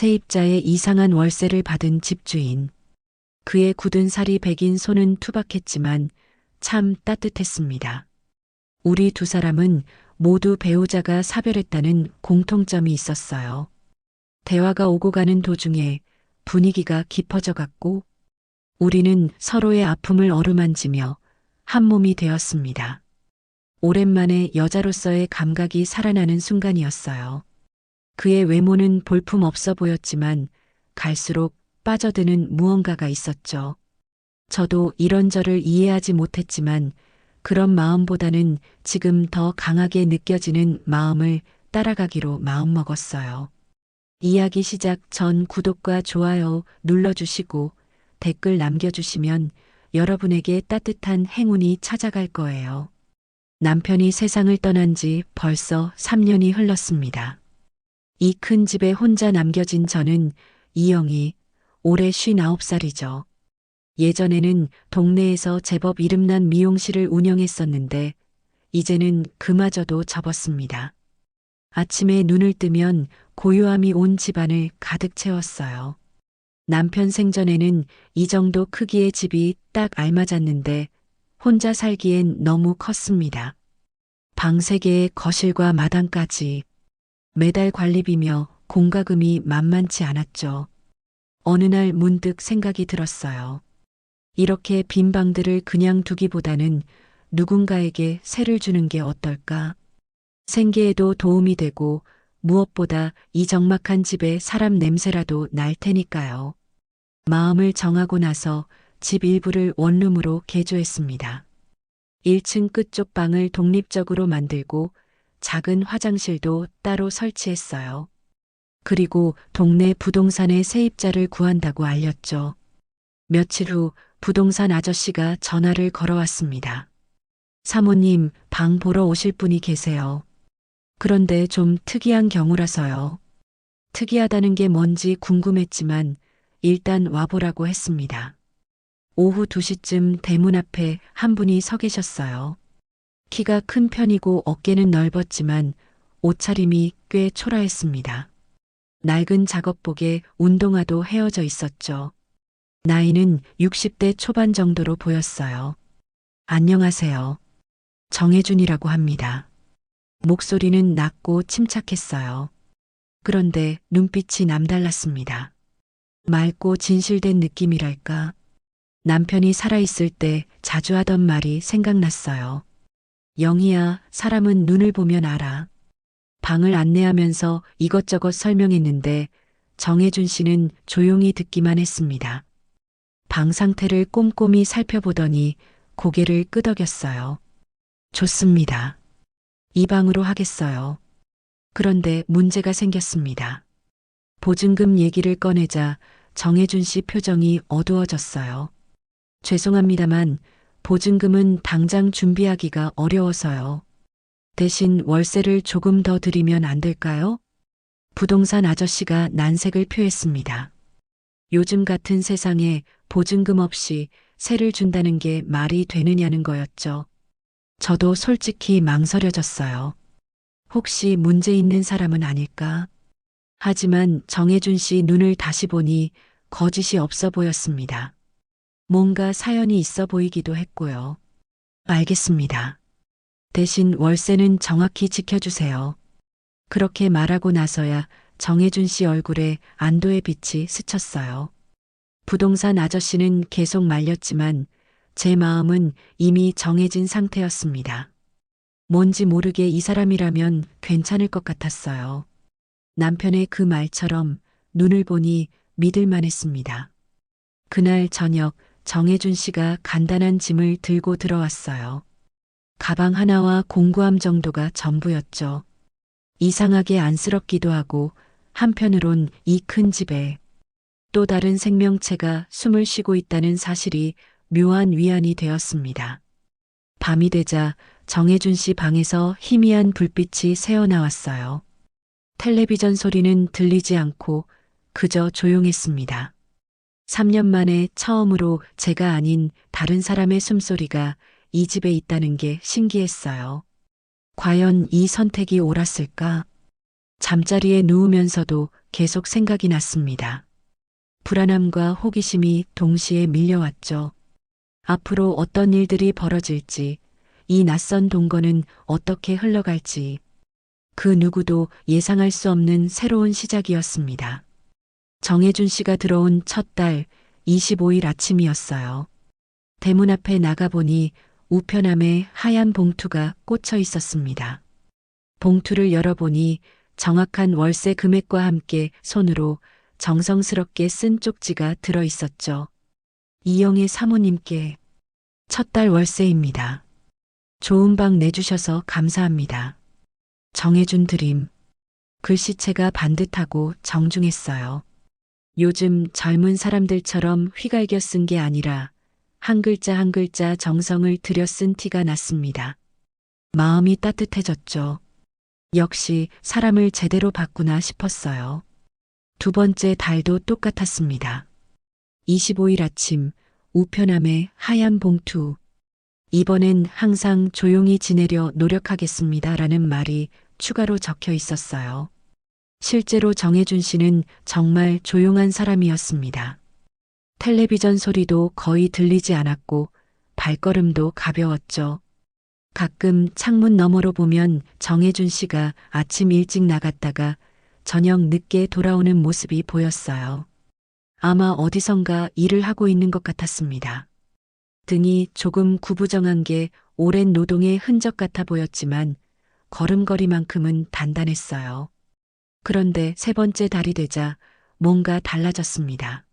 세입자의 이상한 월세를 받은 집주인. 그의 굳은 살이 배긴 손은 투박했지만 참 따뜻했습니다. 우리 두 사람은 모두 배우자가 사별했다는 공통점이 있었어요. 대화가 오고 가는 도중에 분위기가 깊어져 갔고 우리는 서로의 아픔을 어루만지며 한 몸이 되었습니다. 오랜만에 여자로서의 감각이 살아나는 순간이었어요. 그의 외모는 볼품 없어 보였지만 갈수록 빠져드는 무언가가 있었죠. 저도 이런저를 이해하지 못했지만 그런 마음보다는 지금 더 강하게 느껴지는 마음을 따라가기로 마음먹었어요. 이야기 시작 전 구독과 좋아요 눌러주시고 댓글 남겨주시면 여러분에게 따뜻한 행운이 찾아갈 거예요. 남편이 세상을 떠난 지 벌써 3년이 흘렀습니다. 이 큰 집에 혼자 남겨진 저는 이영이 올해 59살이죠. 예전에는 동네에서 제법 이름난 미용실을 운영했었는데 이제는 그마저도 접었습니다. 아침에 눈을 뜨면 고요함이 온 집안을 가득 채웠어요. 남편 생전에는 이 정도 크기의 집이 딱 알맞았는데 혼자 살기엔 너무 컸습니다. 방 3개에 거실과 마당까지 매달 관리비며 공과금이 만만치 않았죠. 어느 날 문득 생각이 들었어요. 이렇게 빈 방들을 그냥 두기보다는 누군가에게 세를 주는 게 어떨까? 생계에도 도움이 되고 무엇보다 이 적막한 집에 사람 냄새라도 날 테니까요. 마음을 정하고 나서 집 일부를 원룸으로 개조했습니다. 1층 끝쪽 방을 독립적으로 만들고 작은 화장실도 따로 설치했어요. 그리고 동네 부동산에 세입자를 구한다고 알렸죠. 며칠 후 부동산 아저씨가 전화를 걸어왔습니다. 사모님, 방 보러 오실 분이 계세요. 그런데 좀 특이한 경우라서요. 특이하다는 게 뭔지 궁금했지만 일단 와보라고 했습니다. 오후 2시쯤 대문 앞에 한 분이 서 계셨어요. 키가 큰 편이고 어깨는 넓었지만 옷차림이 꽤 초라했습니다. 낡은 작업복에 운동화도 헤어져 있었죠. 나이는 60대 초반 정도로 보였어요. 안녕하세요. 정혜준이라고 합니다. 목소리는 낮고 침착했어요. 그런데 눈빛이 남달랐습니다. 맑고 진실된 느낌이랄까. 남편이 살아있을 때 자주 하던 말이 생각났어요. 영희야, 사람은 눈을 보면 알아. 방을 안내하면서 이것저것 설명했는데 정혜준 씨는 조용히 듣기만 했습니다. 방 상태를 꼼꼼히 살펴보더니 고개를 끄덕였어요. 좋습니다. 이 방으로 하겠어요. 그런데 문제가 생겼습니다. 보증금 얘기를 꺼내자 정혜준 씨 표정이 어두워졌어요. 죄송합니다만 보증금은 당장 준비하기가 어려워서요. 대신 월세를 조금 더 드리면 안 될까요? 부동산 아저씨가 난색을 표했습니다. 요즘 같은 세상에 보증금 없이 세를 준다는 게 말이 되느냐는 거였죠. 저도 솔직히 망설여졌어요. 혹시 문제 있는 사람은 아닐까? 하지만 정혜준 씨 눈을 다시 보니 거짓이 없어 보였습니다. 뭔가 사연이 있어 보이기도 했고요. 알겠습니다. 대신 월세는 정확히 지켜주세요. 그렇게 말하고 나서야 정혜준 씨 얼굴에 안도의 빛이 스쳤어요. 부동산 아저씨는 계속 말렸지만 제 마음은 이미 정해진 상태였습니다. 뭔지 모르게 이 사람이라면 괜찮을 것 같았어요. 남편의 그 말처럼 눈을 보니 믿을만 했습니다. 그날 저녁 정혜준 씨가 간단한 짐을 들고 들어왔어요. 가방 하나와 공구함 정도가 전부였죠. 이상하게 안쓰럽기도 하고 한편으론 이 큰 집에 또 다른 생명체가 숨을 쉬고 있다는 사실이 묘한 위안이 되었습니다. 밤이 되자 정혜준 씨 방에서 희미한 불빛이 새어나왔어요. 텔레비전 소리는 들리지 않고 그저 조용했습니다. 3년 만에 처음으로 제가 아닌 다른 사람의 숨소리가 이 집에 있다는 게 신기했어요. 과연 이 선택이 옳았을까? 잠자리에 누우면서도 계속 생각이 났습니다. 불안함과 호기심이 동시에 밀려왔죠. 앞으로 어떤 일들이 벌어질지, 이 낯선 동거는 어떻게 흘러갈지, 그 누구도 예상할 수 없는 새로운 시작이었습니다. 정혜준 씨가 들어온 첫 달 25일 아침이었어요. 대문 앞에 나가보니 우편함에 하얀 봉투가 꽂혀 있었습니다. 봉투를 열어보니 정확한 월세 금액과 함께 손으로 정성스럽게 쓴 쪽지가 들어 있었죠. 이영애 사모님께 첫 달 월세입니다. 좋은 방 내주셔서 감사합니다. 정해준 드림. 글씨체가 반듯하고 정중했어요. 요즘 젊은 사람들처럼 휘갈겨 쓴 게 아니라 한 글자 한 글자 정성을 들여 쓴 티가 났습니다. 마음이 따뜻해졌죠. 역시 사람을 제대로 봤구나 싶었어요. 두 번째 달도 똑같았습니다. 25일 아침 우편함에 하얀 봉투. 이번엔 항상 조용히 지내려 노력하겠습니다. 라는 말이 추가로 적혀 있었어요. 실제로 정혜준 씨는 정말 조용한 사람이었습니다. 텔레비전 소리도 거의 들리지 않았고 발걸음도 가벼웠죠. 가끔 창문 너머로 보면 정혜준 씨가 아침 일찍 나갔다가 저녁 늦게 돌아오는 모습이 보였어요. 아마 어디선가 일을 하고 있는 것 같았습니다. 등이 조금 구부정한 게 오랜 노동의 흔적 같아 보였지만 걸음걸이만큼은 단단했어요. 그런데 세 번째 달이 되자 뭔가 달라졌습니다.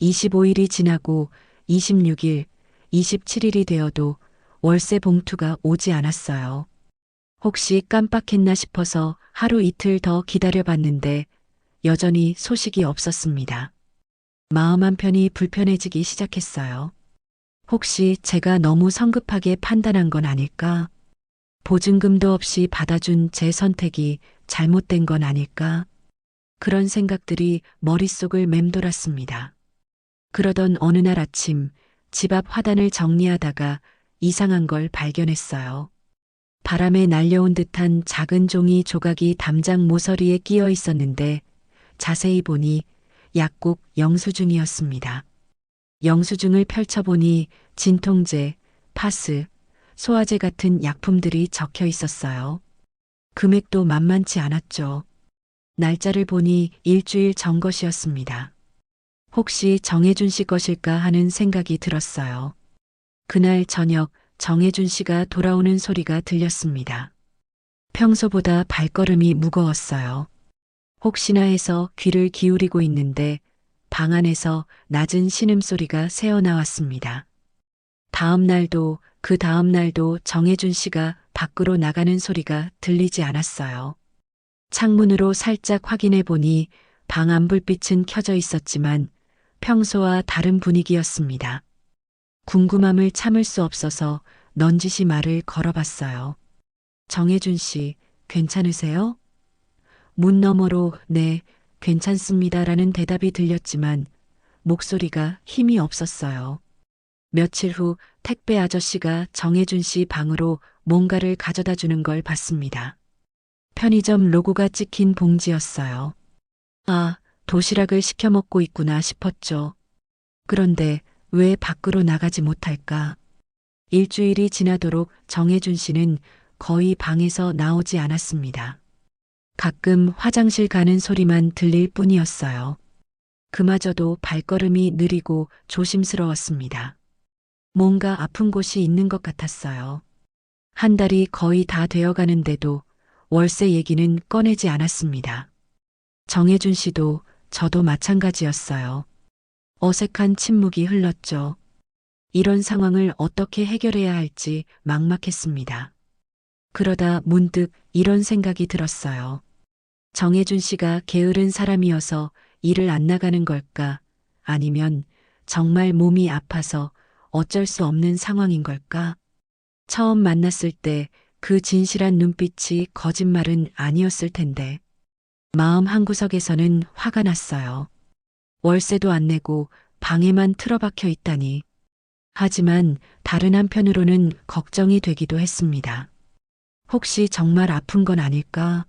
25일이 지나고 26일, 27일이 되어도 월세 봉투가 오지 않았어요. 혹시 깜빡했나 싶어서 하루 이틀 더 기다려봤는데 여전히 소식이 없었습니다. 마음 한편이 불편해지기 시작했어요. 혹시 제가 너무 성급하게 판단한 건 아닐까? 보증금도 없이 받아준 제 선택이 잘못된 건 아닐까? 그런 생각들이 머릿속을 맴돌았습니다. 그러던 어느 날 아침 집 앞 화단을 정리하다가 이상한 걸 발견했어요. 바람에 날려온 듯한 작은 종이 조각이 담장 모서리에 끼어 있었는데 자세히 보니 약국 영수증이었습니다. 영수증을 펼쳐보니 진통제, 파스, 소화제 같은 약품들이 적혀 있었어요. 금액도 만만치 않았죠. 날짜를 보니 일주일 전 것이었습니다. 혹시 정혜준 씨 것일까 하는 생각이 들었어요. 그날 저녁 정혜준 씨가 돌아오는 소리가 들렸습니다. 평소보다 발걸음이 무거웠어요. 혹시나 해서 귀를 기울이고 있는데 방 안에서 낮은 신음소리가 새어나왔습니다. 다음 날도 그 다음 날도 정혜준 씨가 밖으로 나가는 소리가 들리지 않았어요. 창문으로 살짝 확인해 보니 방 안 불빛은 켜져 있었지만 평소와 다른 분위기였습니다. 궁금함을 참을 수 없어서 넌지시 말을 걸어봤어요. 정혜준 씨, 괜찮으세요? 문 너머로 네, 괜찮습니다라는 대답이 들렸지만 목소리가 힘이 없었어요. 며칠 후 택배 아저씨가 정혜준 씨 방으로 뭔가를 가져다 주는 걸 봤습니다. 편의점 로고가 찍힌 봉지였어요. 아, 도시락을 시켜 먹고 있구나 싶었죠. 그런데 왜 밖으로 나가지 못할까? 일주일이 지나도록 정혜준 씨는 거의 방에서 나오지 않았습니다. 가끔 화장실 가는 소리만 들릴 뿐이었어요. 그마저도 발걸음이 느리고 조심스러웠습니다. 뭔가 아픈 곳이 있는 것 같았어요. 한 달이 거의 다 되어 가는데도 월세 얘기는 꺼내지 않았습니다. 정혜준 씨도 저도 마찬가지였어요. 어색한 침묵이 흘렀죠. 이런 상황을 어떻게 해결해야 할지 막막했습니다. 그러다 문득 이런 생각이 들었어요. 정혜준 씨가 게으른 사람이어서 일을 안 나가는 걸까? 아니면 정말 몸이 아파서 어쩔 수 없는 상황인 걸까? 처음 만났을 때 그 진실한 눈빛이 거짓말은 아니었을 텐데. 마음 한구석에서는 화가 났어요. 월세도 안 내고 방에만 틀어박혀 있다니. 하지만 다른 한편으로는 걱정이 되기도 했습니다. 혹시 정말 아픈 건 아닐까?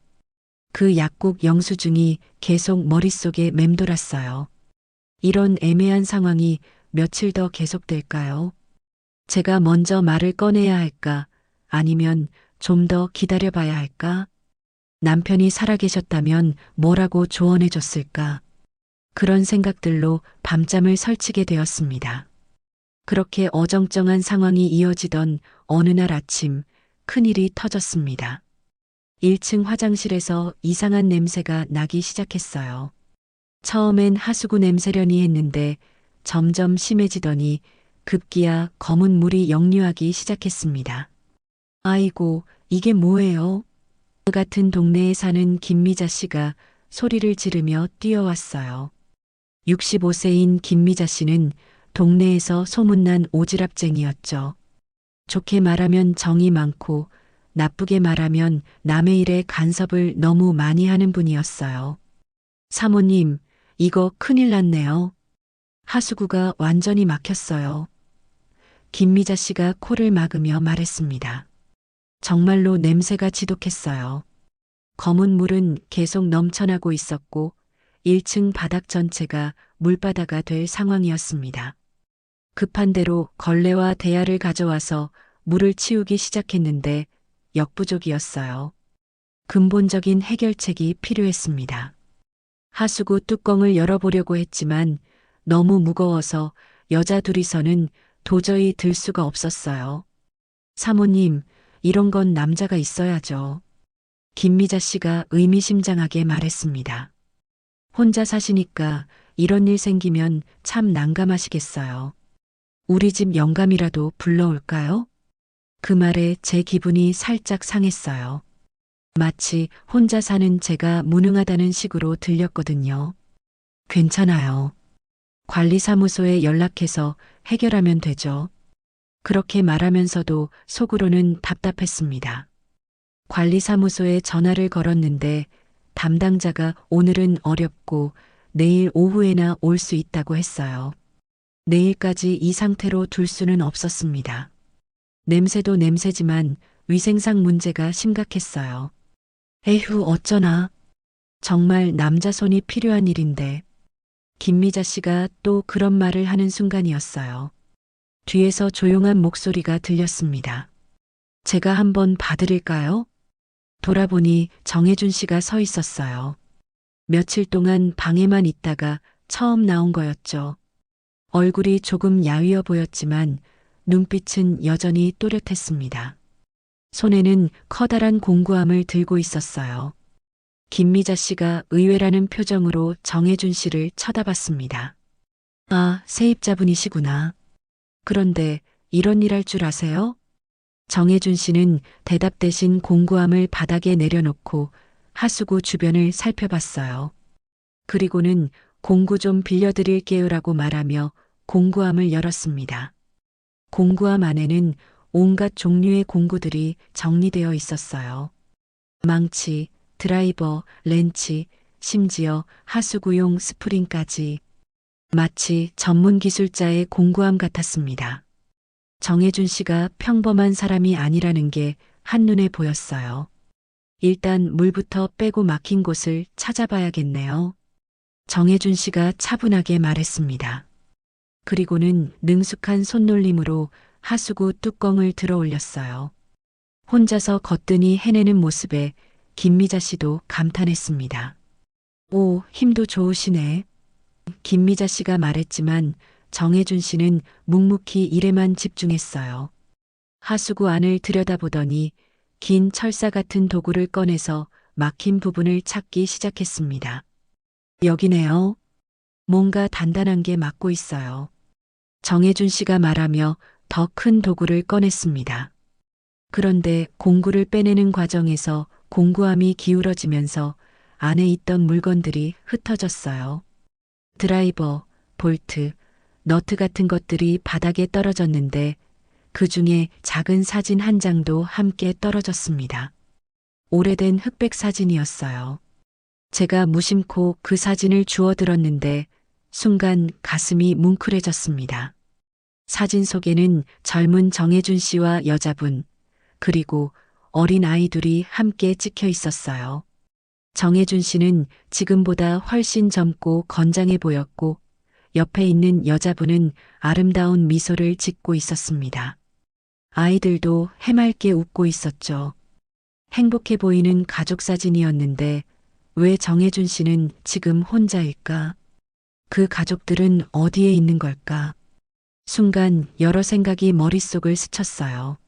그 약국 영수증이 계속 머릿속에 맴돌았어요. 이런 애매한 상황이 며칠 더 계속될까요? 제가 먼저 말을 꺼내야 할까? 아니면 좀 더 기다려봐야 할까? 남편이 살아계셨다면 뭐라고 조언해 줬을까? 그런 생각들로 밤잠을 설치게 되었습니다. 그렇게 어정쩡한 상황이 이어지던 어느 날 아침 큰일이 터졌습니다. 1층 화장실에서 이상한 냄새가 나기 시작했어요. 처음엔 하수구 냄새려니 했는데 점점 심해지더니 급기야 검은 물이 역류하기 시작했습니다. 아이고, 이게 뭐예요? 그 같은 동네에 사는 김미자 씨가 소리를 지르며 뛰어왔어요. 65세인 김미자 씨는 동네에서 소문난 오지랖쟁이였죠. 좋게 말하면 정이 많고 나쁘게 말하면 남의 일에 간섭을 너무 많이 하는 분이었어요. 사모님, 이거 큰일 났네요. 하수구가 완전히 막혔어요. 김미자 씨가 코를 막으며 말했습니다. 정말로 냄새가 지독했어요. 검은 물은 계속 넘쳐나고 있었고 1층 바닥 전체가 물바다가 될 상황이었습니다. 급한 대로 걸레와 대야를 가져와서 물을 치우기 시작했는데 역부족이었어요. 근본적인 해결책이 필요했습니다. 하수구 뚜껑을 열어보려고 했지만 너무 무거워서 여자 둘이서는 도저히 들 수가 없었어요. 사모님, 이런 건 남자가 있어야죠. 김미자 씨가 의미심장하게 말했습니다. 혼자 사시니까 이런 일 생기면 참 난감하시겠어요. 우리 집 영감이라도 불러올까요? 그 말에 제 기분이 살짝 상했어요. 마치 혼자 사는 제가 무능하다는 식으로 들렸거든요. 괜찮아요. 관리사무소에 연락해서 해결하면 되죠. 그렇게 말하면서도 속으로는 답답했습니다. 관리사무소에 전화를 걸었는데 담당자가 오늘은 어렵고 내일 오후에나 올 수 있다고 했어요. 내일까지 이 상태로 둘 수는 없었습니다. 냄새도 냄새지만 위생상 문제가 심각했어요. 에휴, 어쩌나. 정말 남자 손이 필요한 일인데. 김미자 씨가 또 그런 말을 하는 순간이었어요. 뒤에서 조용한 목소리가 들렸습니다. 제가 한번 봐드릴까요? 돌아보니 정혜준 씨가 서 있었어요. 며칠 동안 방에만 있다가 처음 나온 거였죠. 얼굴이 조금 야위어 보였지만 눈빛은 여전히 또렷했습니다. 손에는 커다란 공구함을 들고 있었어요. 김미자 씨가 의외라는 표정으로 정혜준 씨를 쳐다봤습니다. 아, 세입자분이시구나. 그런데 이런 일 할 줄 아세요? 정혜준 씨는 대답 대신 공구함을 바닥에 내려놓고 하수구 주변을 살펴봤어요. 그리고는 공구 좀 빌려드릴게요라고 말하며 공구함을 열었습니다. 공구함 안에는 온갖 종류의 공구들이 정리되어 있었어요. 망치, 드라이버, 렌치, 심지어 하수구용 스프링까지. 마치 전문 기술자의 공구함 같았습니다. 정혜준 씨가 평범한 사람이 아니라는 게 한눈에 보였어요. 일단 물부터 빼고 막힌 곳을 찾아봐야겠네요. 정혜준 씨가 차분하게 말했습니다. 그리고는 능숙한 손놀림으로 하수구 뚜껑을 들어 올렸어요. 혼자서 거뜬히 해내는 모습에 김미자 씨도 감탄했습니다. 오, 힘도 좋으시네. 김미자 씨가 말했지만 정혜준 씨는 묵묵히 일에만 집중했어요. 하수구 안을 들여다보더니 긴 철사 같은 도구를 꺼내서 막힌 부분을 찾기 시작했습니다. 여기네요. 뭔가 단단한 게 막고 있어요. 정혜준 씨가 말하며 더 큰 도구를 꺼냈습니다. 그런데 공구를 빼내는 과정에서 공구함이 기울어지면서 안에 있던 물건들이 흩어졌어요. 드라이버, 볼트, 너트 같은 것들이 바닥에 떨어졌는데 그 중에 작은 사진 한 장도 함께 떨어졌습니다. 오래된 흑백 사진이었어요. 제가 무심코 그 사진을 주워들었는데 순간 가슴이 뭉클해졌습니다. 사진 속에는 젊은 정혜준 씨와 여자분, 그리고 어린 아이 둘이 함께 찍혀 있었어요. 정혜준 씨는 지금보다 훨씬 젊고 건장해 보였고 옆에 있는 여자분은 아름다운 미소를 짓고 있었습니다. 아이들도 해맑게 웃고 있었죠. 행복해 보이는 가족 사진이었는데 왜 정혜준 씨는 지금 혼자일까? 그 가족들은 어디에 있는 걸까? 순간 여러 생각이 머릿속을 스쳤어요.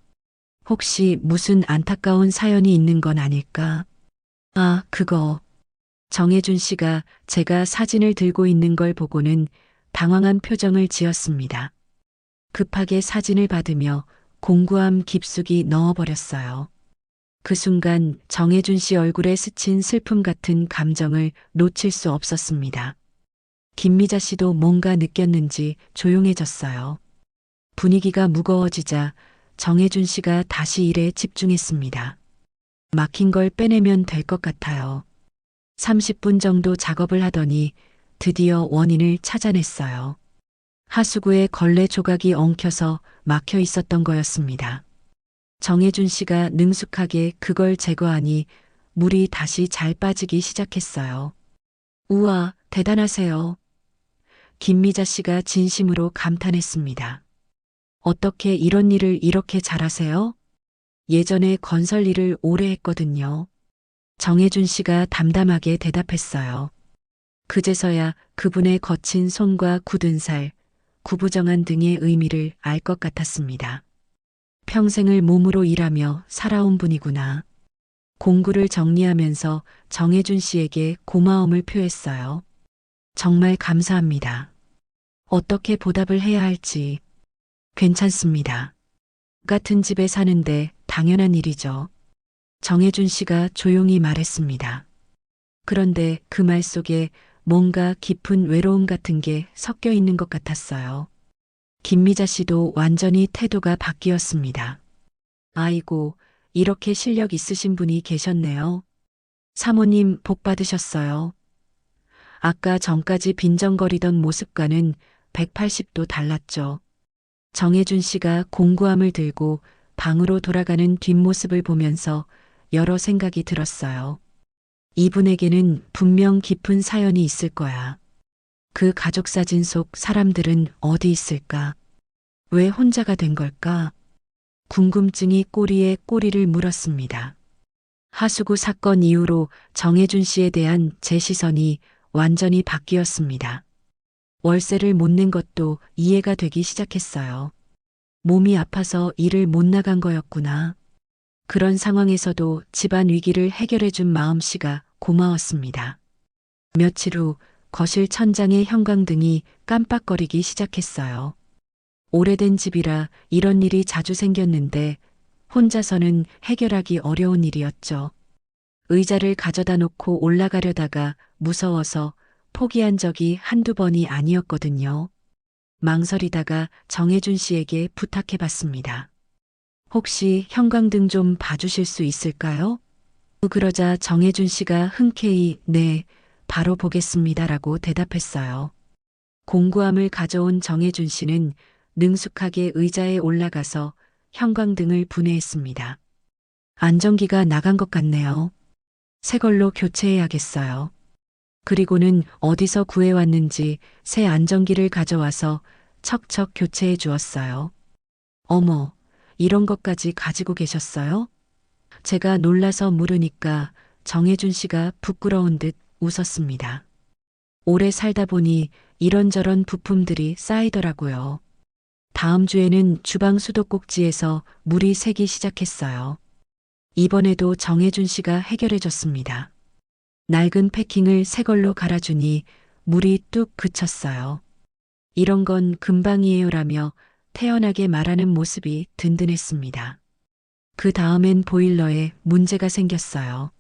혹시 무슨 안타까운 사연이 있는 건 아닐까? 아, 그거. 정혜준 씨가 제가 사진을 들고 있는 걸 보고는 당황한 표정을 지었습니다. 급하게 사진을 받으며 공구함 깊숙이 넣어버렸어요. 그 순간 정혜준 씨 얼굴에 스친 슬픔 같은 감정을 놓칠 수 없었습니다. 김미자 씨도 뭔가 느꼈는지 조용해졌어요. 분위기가 무거워지자 정혜준 씨가 다시 일에 집중했습니다. 막힌 걸 빼내면 될 것 같아요. 30분 정도 작업을 하더니 드디어 원인을 찾아냈어요. 하수구에 걸레 조각이 엉켜서 막혀 있었던 거였습니다. 정혜준 씨가 능숙하게 그걸 제거하니 물이 다시 잘 빠지기 시작했어요. 우와, 대단하세요. 김미자 씨가 진심으로 감탄했습니다. 어떻게 이런 일을 이렇게 잘하세요? 예전에 건설 일을 오래 했거든요. 정혜준 씨가 담담하게 대답했어요. 그제서야 그분의 거친 손과 굳은 살, 구부정한 등의 의미를 알 것 같았습니다. 평생을 몸으로 일하며 살아온 분이구나. 공구를 정리하면서 정혜준 씨에게 고마움을 표했어요. 정말 감사합니다. 어떻게 보답을 해야 할지. 괜찮습니다. 같은 집에 사는데 당연한 일이죠. 정혜준 씨가 조용히 말했습니다. 그런데 그 말 속에 뭔가 깊은 외로움 같은 게 섞여 있는 것 같았어요. 김미자 씨도 완전히 태도가 바뀌었습니다. 아이고, 이렇게 실력 있으신 분이 계셨네요. 사모님 복 받으셨어요. 아까 전까지 빈정거리던 모습과는 180도 달랐죠. 정혜준 씨가 공구함을 들고 방으로 돌아가는 뒷모습을 보면서 여러 생각이 들었어요. 이분에게는 분명 깊은 사연이 있을 거야. 그 가족 사진 속 사람들은 어디 있을까? 왜 혼자가 된 걸까? 궁금증이 꼬리에 꼬리를 물었습니다. 하수구 사건 이후로 정혜준 씨에 대한 제 시선이 완전히 바뀌었습니다. 월세를 못 낸 것도 이해가 되기 시작했어요. 몸이 아파서 일을 못 나간 거였구나. 그런 상황에서도 집안 위기를 해결해 준 마음씨가 고마웠습니다. 며칠 후 거실 천장의 형광등이 깜빡거리기 시작했어요. 오래된 집이라 이런 일이 자주 생겼는데 혼자서는 해결하기 어려운 일이었죠. 의자를 가져다 놓고 올라가려다가 무서워서 포기한 적이 한두 번이 아니었거든요. 망설이다가 정혜준 씨에게 부탁해 봤습니다. 혹시 형광등 좀 봐주실 수 있을까요? 그러자 정혜준 씨가 흔쾌히 네, 바로 보겠습니다라고 대답했어요. 공구함을 가져온 정혜준 씨는 능숙하게 의자에 올라가서 형광등을 분해했습니다. 안전기가 나간 것 같네요. 새 걸로 교체해야겠어요. 그리고는 어디서 구해왔는지 새 안전기를 가져와서 척척 교체해 주었어요. 어머, 이런 것까지 가지고 계셨어요? 제가 놀라서 물으니까 정혜준 씨가 부끄러운 듯 웃었습니다. 오래 살다 보니 이런저런 부품들이 쌓이더라고요. 다음 주에는 주방 수도꼭지에서 물이 새기 시작했어요. 이번에도 정혜준 씨가 해결해 줬습니다. 낡은 패킹을 새 걸로 갈아주니 물이 뚝 그쳤어요. 이런 건 금방이에요라며 태연하게 말하는 모습이 든든했습니다. 그 다음엔 보일러에 문제가 생겼어요.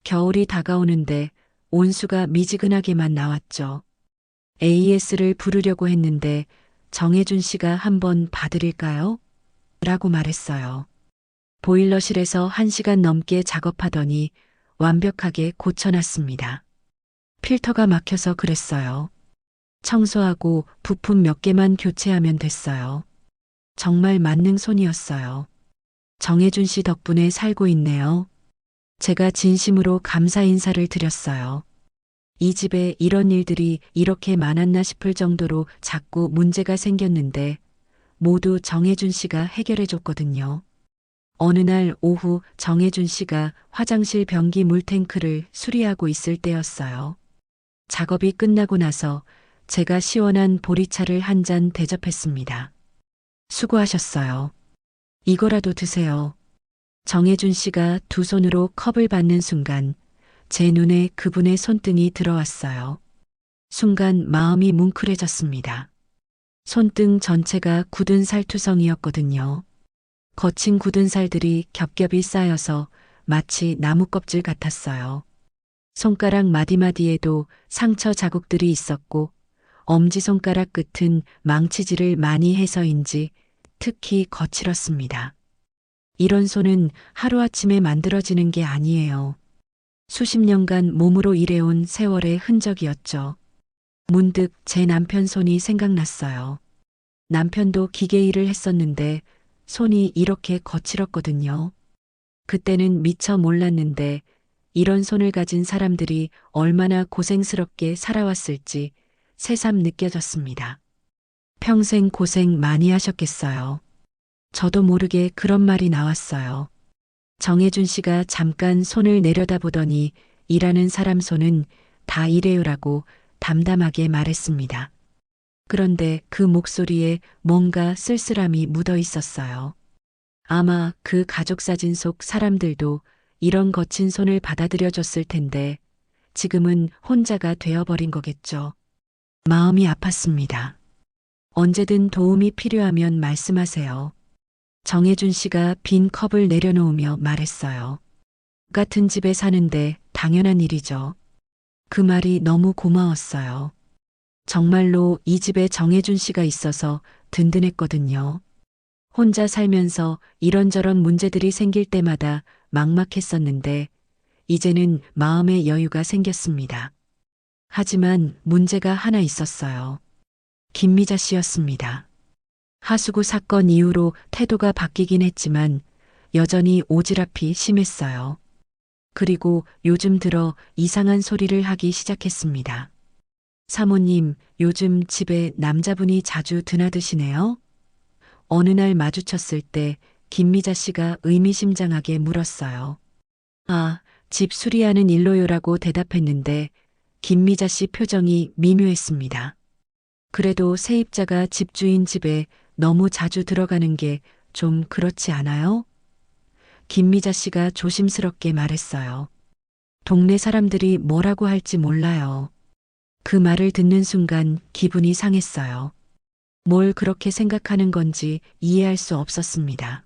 겨울이 다가오는데 온수가 미지근하게만 나왔죠. AS를 부르려고 했는데 정혜준 씨가 한번 봐드릴까요? 라고 말했어요. 보일러실에서 1시간 넘게 작업하더니 완벽하게 고쳐놨습니다. 필터가 막혀서 그랬어요. 청소하고 부품 몇 개만 교체하면 됐어요. 정말 만능손이었어요. 정혜준 씨 덕분에 살고 있네요. 제가 진심으로 감사 인사를 드렸어요. 이 집에 이런 일들이 이렇게 많았나 싶을 정도로 자꾸 문제가 생겼는데 모두 정혜준 씨가 해결해 줬거든요. 어느 날 오후 정혜준 씨가 화장실 변기 물탱크를 수리하고 있을 때였어요. 작업이 끝나고 나서 제가 시원한 보리차를 한 잔 대접했습니다. 수고하셨어요. 이거라도 드세요. 정혜준 씨가 두 손으로 컵을 받는 순간 제 눈에 그분의 손등이 들어왔어요. 순간 마음이 뭉클해졌습니다. 손등 전체가 굳은 살투성이었거든요. 거친 굳은 살들이 겹겹이 쌓여서 마치 나무 껍질 같았어요. 손가락 마디마디에도 상처 자국들이 있었고 엄지손가락 끝은 망치질을 많이 해서인지 특히 거칠었습니다. 이런 손은 하루아침에 만들어지는 게 아니에요. 수십 년간 몸으로 일해온 세월의 흔적이었죠. 문득 제 남편 손이 생각났어요. 남편도 기계 일을 했었는데 손이 이렇게 거칠었거든요. 그때는 미처 몰랐는데 이런 손을 가진 사람들이 얼마나 고생스럽게 살아왔을지 새삼 느껴졌습니다. 평생 고생 많이 하셨겠어요. 저도 모르게 그런 말이 나왔어요. 정혜준 씨가 잠깐 손을 내려다보더니 일하는 사람 손은 다 이래요라고 담담하게 말했습니다. 그런데 그 목소리에 뭔가 쓸쓸함이 묻어 있었어요. 아마 그 가족 사진 속 사람들도 이런 거친 손을 받아들여 줬을 텐데 지금은 혼자가 되어버린 거겠죠. 마음이 아팠습니다. 언제든 도움이 필요하면 말씀하세요. 정혜준 씨가 빈 컵을 내려놓으며 말했어요. 같은 집에 사는데 당연한 일이죠. 그 말이 너무 고마웠어요. 정말로 이 집에 정혜준 씨가 있어서 든든했거든요. 혼자 살면서 이런저런 문제들이 생길 때마다 막막했었는데 이제는 마음의 여유가 생겼습니다. 하지만 문제가 하나 있었어요. 김미자 씨였습니다. 하수구 사건 이후로 태도가 바뀌긴 했지만 여전히 오지랖이 심했어요. 그리고 요즘 들어 이상한 소리를 하기 시작했습니다. 사모님, 요즘 집에 남자분이 자주 드나드시네요? 어느 날 마주쳤을 때 김미자 씨가 의미심장하게 물었어요. 아, 집 수리하는 일로요라고 대답했는데 김미자 씨 표정이 미묘했습니다. 그래도 세입자가 집주인 집에 너무 자주 들어가는 게 좀 그렇지 않아요? 김미자 씨가 조심스럽게 말했어요. 동네 사람들이 뭐라고 할지 몰라요. 그 말을 듣는 순간 기분이 상했어요. 뭘 그렇게 생각하는 건지 이해할 수 없었습니다.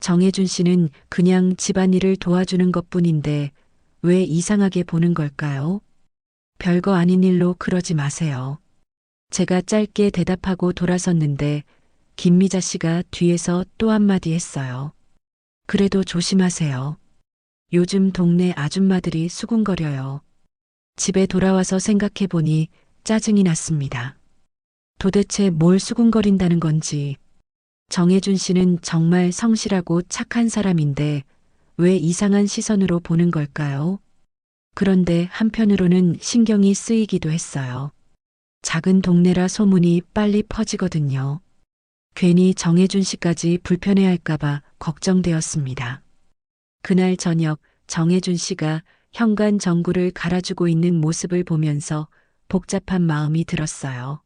정혜준 씨는 그냥 집안일을 도와주는 것뿐인데 왜 이상하게 보는 걸까요? 별거 아닌 일로 그러지 마세요. 제가 짧게 대답하고 돌아섰는데 김미자 씨가 뒤에서 또 한마디 했어요. 그래도 조심하세요. 요즘 동네 아줌마들이 수군거려요. 집에 돌아와서 생각해 보니 짜증이 났습니다. 도대체 뭘 수군거린다는 건지. 정혜준 씨는 정말 성실하고 착한 사람인데 왜 이상한 시선으로 보는 걸까요? 그런데 한편으로는 신경이 쓰이기도 했어요. 작은 동네라 소문이 빨리 퍼지거든요. 괜히 정혜준 씨까지 불편해할까봐 걱정되었습니다. 그날 저녁 정혜준 씨가 현관 전구를 갈아주고 있는 모습을 보면서 복잡한 마음이 들었어요.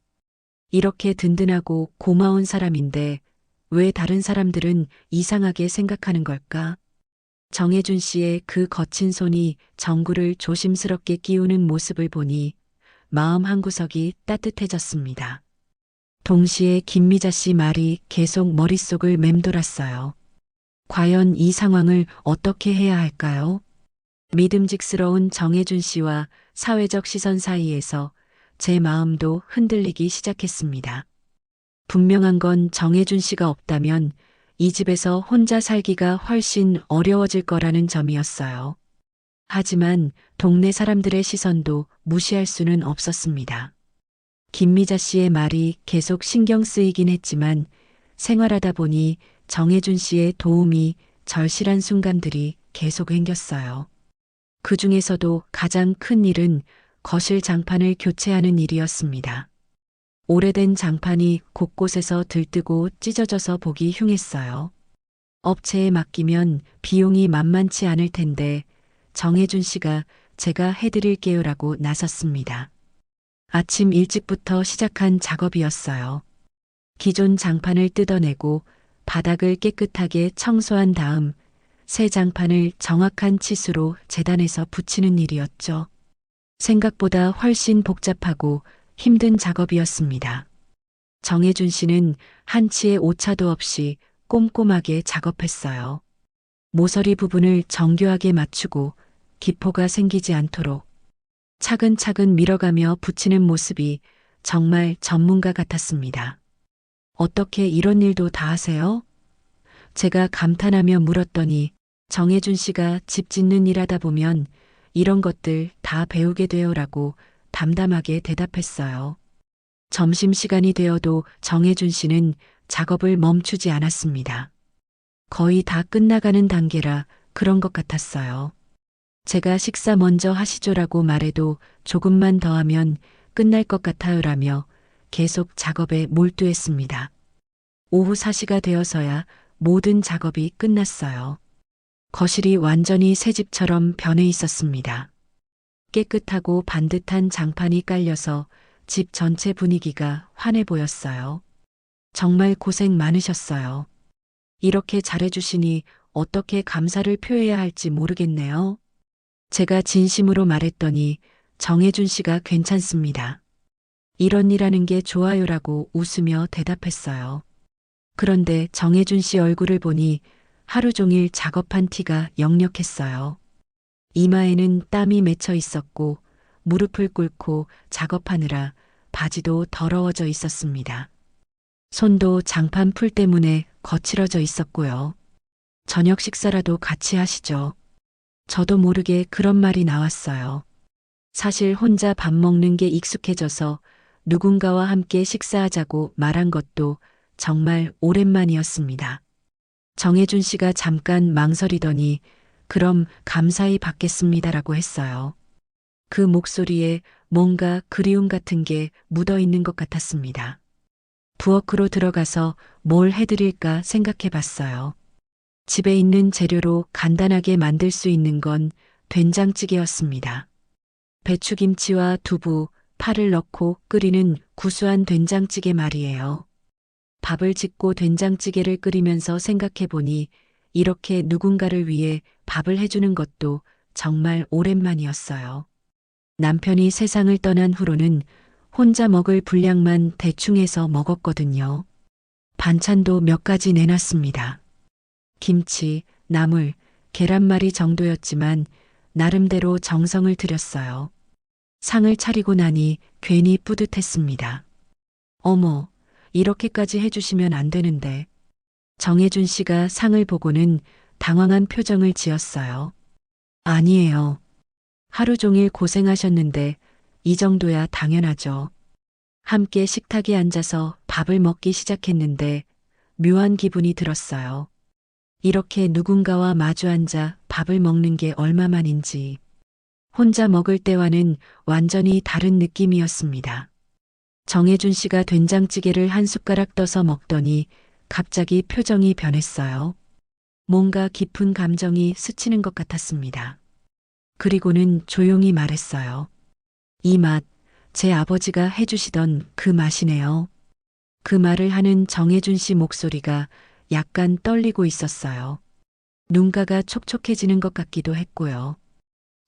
이렇게 든든하고 고마운 사람인데 왜 다른 사람들은 이상하게 생각하는 걸까? 정혜준 씨의 그 거친 손이 전구를 조심스럽게 끼우는 모습을 보니 마음 한구석이 따뜻해졌습니다. 동시에 김미자 씨 말이 계속 머릿속을 맴돌았어요. 과연 이 상황을 어떻게 해야 할까요? 믿음직스러운 정혜준 씨와 사회적 시선 사이에서 제 마음도 흔들리기 시작했습니다. 분명한 건 정혜준 씨가 없다면 이 집에서 혼자 살기가 훨씬 어려워질 거라는 점이었어요. 하지만 동네 사람들의 시선도 무시할 수는 없었습니다. 김미자 씨의 말이 계속 신경 쓰이긴 했지만 생활하다 보니 정혜준 씨의 도움이 절실한 순간들이 계속 앵겼어요. 그 중에서도 가장 큰 일은 거실 장판을 교체하는 일이었습니다. 오래된 장판이 곳곳에서 들뜨고 찢어져서 보기 흉했어요. 업체에 맡기면 비용이 만만치 않을 텐데 정혜준 씨가 제가 해드릴게요라고 나섰습니다. 아침 일찍부터 시작한 작업이었어요. 기존 장판을 뜯어내고 바닥을 깨끗하게 청소한 다음 새 장판을 정확한 치수로 재단해서 붙이는 일이었죠. 생각보다 훨씬 복잡하고 힘든 작업이었습니다. 정혜준 씨는 한치의 오차도 없이 꼼꼼하게 작업했어요. 모서리 부분을 정교하게 맞추고 기포가 생기지 않도록 차근차근 밀어가며 붙이는 모습이 정말 전문가 같았습니다. 어떻게 이런 일도 다 하세요? 제가 감탄하며 물었더니 정혜준 씨가 집 짓는 일 하다 보면 이런 것들 다 배우게 돼요라고 담담하게 대답했어요. 점심시간이 되어도 정혜준 씨는 작업을 멈추지 않았습니다. 거의 다 끝나가는 단계라 그런 것 같았어요. 제가 식사 먼저 하시죠라고 말해도 조금만 더 하면 끝날 것 같아요라며 계속 작업에 몰두했습니다. 오후 4시가 되어서야 모든 작업이 끝났어요. 거실이 완전히 새 집처럼 변해 있었습니다. 깨끗하고 반듯한 장판이 깔려서 집 전체 분위기가 환해 보였어요. 정말 고생 많으셨어요. 이렇게 잘해주시니 어떻게 감사를 표해야 할지 모르겠네요. 제가 진심으로 말했더니 정혜준 씨가 괜찮습니다. 이런 일 하는 게 좋아요라고 웃으며 대답했어요. 그런데 정혜준 씨 얼굴을 보니 하루 종일 작업한 티가 역력했어요. 이마에는 땀이 맺혀 있었고 무릎을 꿇고 작업하느라 바지도 더러워져 있었습니다. 손도 장판 풀 때문에 거칠어져 있었고요. 저녁 식사라도 같이 하시죠. 저도 모르게 그런 말이 나왔어요. 사실 혼자 밥 먹는 게 익숙해져서 누군가와 함께 식사하자고 말한 것도 정말 오랜만이었습니다. 정혜준 씨가 잠깐 망설이더니 그럼 감사히 받겠습니다라고 했어요. 그 목소리에 뭔가 그리움 같은 게 묻어 있는 것 같았습니다. 부엌으로 들어가서 뭘 해드릴까 생각해 봤어요. 집에 있는 재료로 간단하게 만들 수 있는 건 된장찌개였습니다. 배추김치와 두부, 파를 넣고 끓이는 구수한 된장찌개 말이에요. 밥을 짓고 된장찌개를 끓이면서 생각해 보니 이렇게 누군가를 위해 밥을 해주는 것도 정말 오랜만이었어요. 남편이 세상을 떠난 후로는 혼자 먹을 분량만 대충 해서 먹었거든요. 반찬도 몇 가지 내놨습니다. 김치, 나물, 계란말이 정도였지만 나름대로 정성을 들였어요. 상을 차리고 나니 괜히 뿌듯했습니다. 어머, 이렇게까지 해주시면 안 되는데. 정혜준 씨가 상을 보고는 당황한 표정을 지었어요. 아니에요. 하루 종일 고생하셨는데 이 정도야 당연하죠. 함께 식탁에 앉아서 밥을 먹기 시작했는데 묘한 기분이 들었어요. 이렇게 누군가와 마주 앉아 밥을 먹는 게 얼마만인지. 혼자 먹을 때와는 완전히 다른 느낌이었습니다. 정혜준 씨가 된장찌개를 한 숟가락 떠서 먹더니 갑자기 표정이 변했어요. 뭔가 깊은 감정이 스치는 것 같았습니다. 그리고는 조용히 말했어요. 이 맛, 제 아버지가 해주시던 그 맛이네요. 그 말을 하는 정혜준 씨 목소리가 약간 떨리고 있었어요. 눈가가 촉촉해지는 것 같기도 했고요.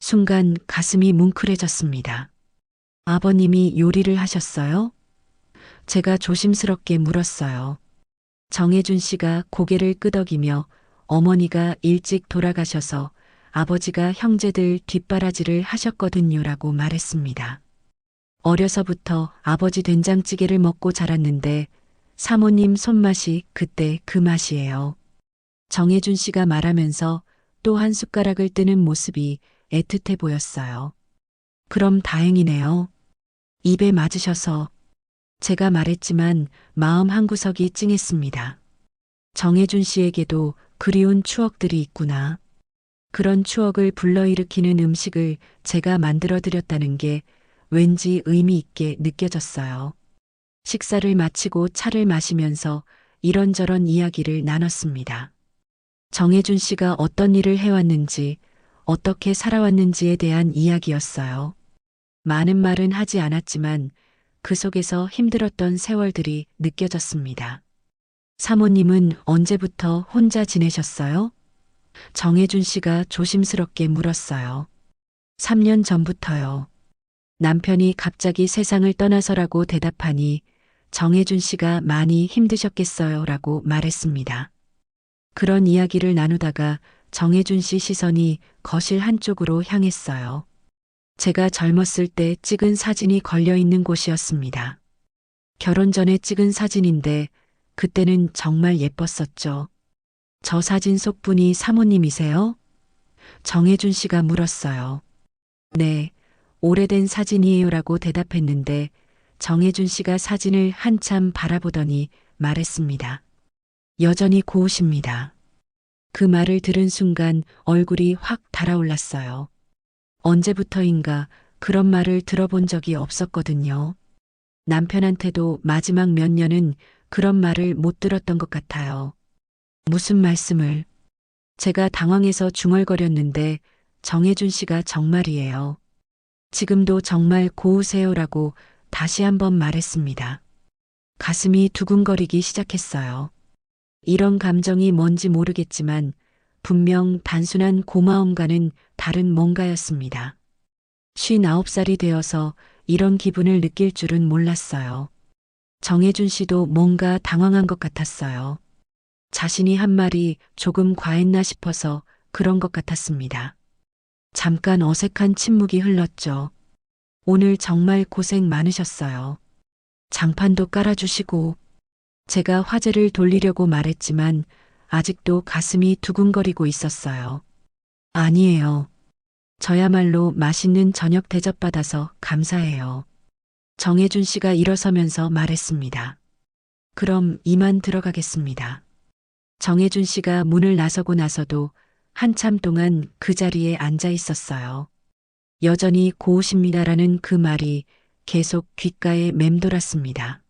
순간 가슴이 뭉클해졌습니다. 아버님이 요리를 하셨어요? 제가 조심스럽게 물었어요. 정혜준 씨가 고개를 끄덕이며 어머니가 일찍 돌아가셔서 아버지가 형제들 뒷바라지를 하셨거든요라고 말했습니다. 어려서부터 아버지 된장찌개를 먹고 자랐는데 사모님 손맛이 그때 그 맛이에요. 정혜준 씨가 말하면서 또 한 숟가락을 뜨는 모습이 애틋해 보였어요. 그럼 다행이네요. 입에 맞으셔서. 제가 말했지만 마음 한구석이 찡했습니다. 정혜준 씨에게도 그리운 추억들이 있구나. 그런 추억을 불러일으키는 음식을 제가 만들어 드렸다는 게 왠지 의미 있게 느껴졌어요. 식사를 마치고 차를 마시면서 이런저런 이야기를 나눴습니다. 정혜준 씨가 어떤 일을 해왔는지, 어떻게 살아왔는지에 대한 이야기였어요. 많은 말은 하지 않았지만 그 속에서 힘들었던 세월들이 느껴졌습니다. 사모님은 언제부터 혼자 지내셨어요? 정혜준 씨가 조심스럽게 물었어요. 3년 전부터요. 남편이 갑자기 세상을 떠나서라고 대답하니 정혜준 씨가 많이 힘드셨겠어요 라고 말했습니다. 그런 이야기를 나누다가 정혜준 씨 시선이 거실 한쪽으로 향했어요. 제가 젊었을 때 찍은 사진이 걸려 있는 곳이었습니다. 결혼 전에 찍은 사진인데 그때는 정말 예뻤었죠. 저 사진 속 분이 사모님이세요? 정혜준 씨가 물었어요. 네, 오래된 사진이에요라고 대답했는데 정혜준 씨가 사진을 한참 바라보더니 말했습니다. 여전히 고우십니다. 그 말을 들은 순간 얼굴이 확 달아올랐어요. 언제부터인가 그런 말을 들어본 적이 없었거든요. 남편한테도 마지막 몇 년은 그런 말을 못 들었던 것 같아요. 무슨 말씀을? 제가 당황해서 중얼거렸는데 정혜준 씨가 정말이에요. 지금도 정말 고우세요라고 다시 한번 말했습니다. 가슴이 두근거리기 시작했어요. 이런 감정이 뭔지 모르겠지만 분명 단순한 고마움과는 다른 뭔가였습니다. 59살이 되어서 이런 기분을 느낄 줄은 몰랐어요. 정혜준 씨도 뭔가 당황한 것 같았어요. 자신이 한 말이 조금 과했나 싶어서 그런 것 같았습니다. 잠깐 어색한 침묵이 흘렀죠. 오늘 정말 고생 많으셨어요. 장판도 깔아주시고. 제가 화제를 돌리려고 말했지만 아직도 가슴이 두근거리고 있었어요. 아니에요. 저야말로 맛있는 저녁 대접받아서 감사해요. 정혜준 씨가 일어서면서 말했습니다. 그럼 이만 들어가겠습니다. 정혜준 씨가 문을 나서고 나서도 한참 동안 그 자리에 앉아 있었어요. 여전히 고우십니다라는 그 말이 계속 귓가에 맴돌았습니다.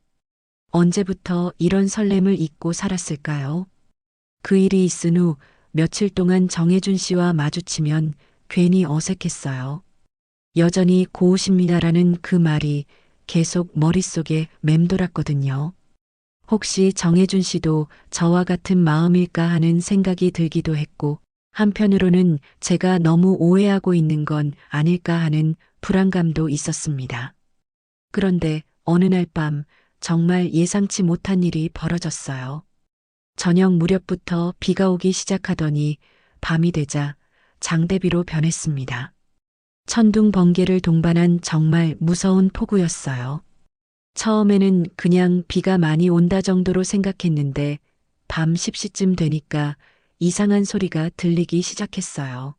언제부터 이런 설렘을 잊고 살았을까요? 그 일이 있은 후 며칠 동안 정혜준 씨와 마주치면 괜히 어색했어요. 여전히 고우십니다라는 그 말이 계속 머릿속에 맴돌았거든요. 혹시 정혜준 씨도 저와 같은 마음일까 하는 생각이 들기도 했고, 한편으로는 제가 너무 오해하고 있는 건 아닐까 하는 불안감도 있었습니다. 그런데 어느 날 밤 정말 예상치 못한 일이 벌어졌어요. 저녁 무렵부터 비가 오기 시작하더니 밤이 되자 장대비로 변했습니다. 천둥 번개를 동반한 정말 무서운 폭우였어요. 처음에는 그냥 비가 많이 온다 정도로 생각했는데 밤 10시쯤 되니까 이상한 소리가 들리기 시작했어요.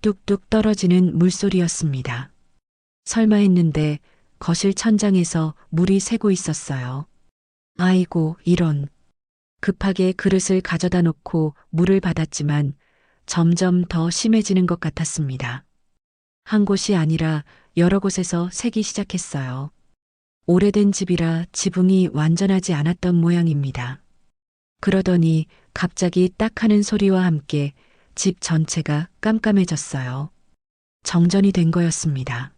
뚝뚝 떨어지는 물소리였습니다. 설마 했는데 거실 천장에서 물이 새고 있었어요. 아이고, 이런. 급하게 그릇을 가져다 놓고 물을 받았지만 점점 더 심해지는 것 같았습니다. 한 곳이 아니라 여러 곳에서 새기 시작했어요. 오래된 집이라 지붕이 완전하지 않았던 모양입니다. 그러더니 갑자기 딱 하는 소리와 함께 집 전체가 깜깜해졌어요. 정전이 된 거였습니다.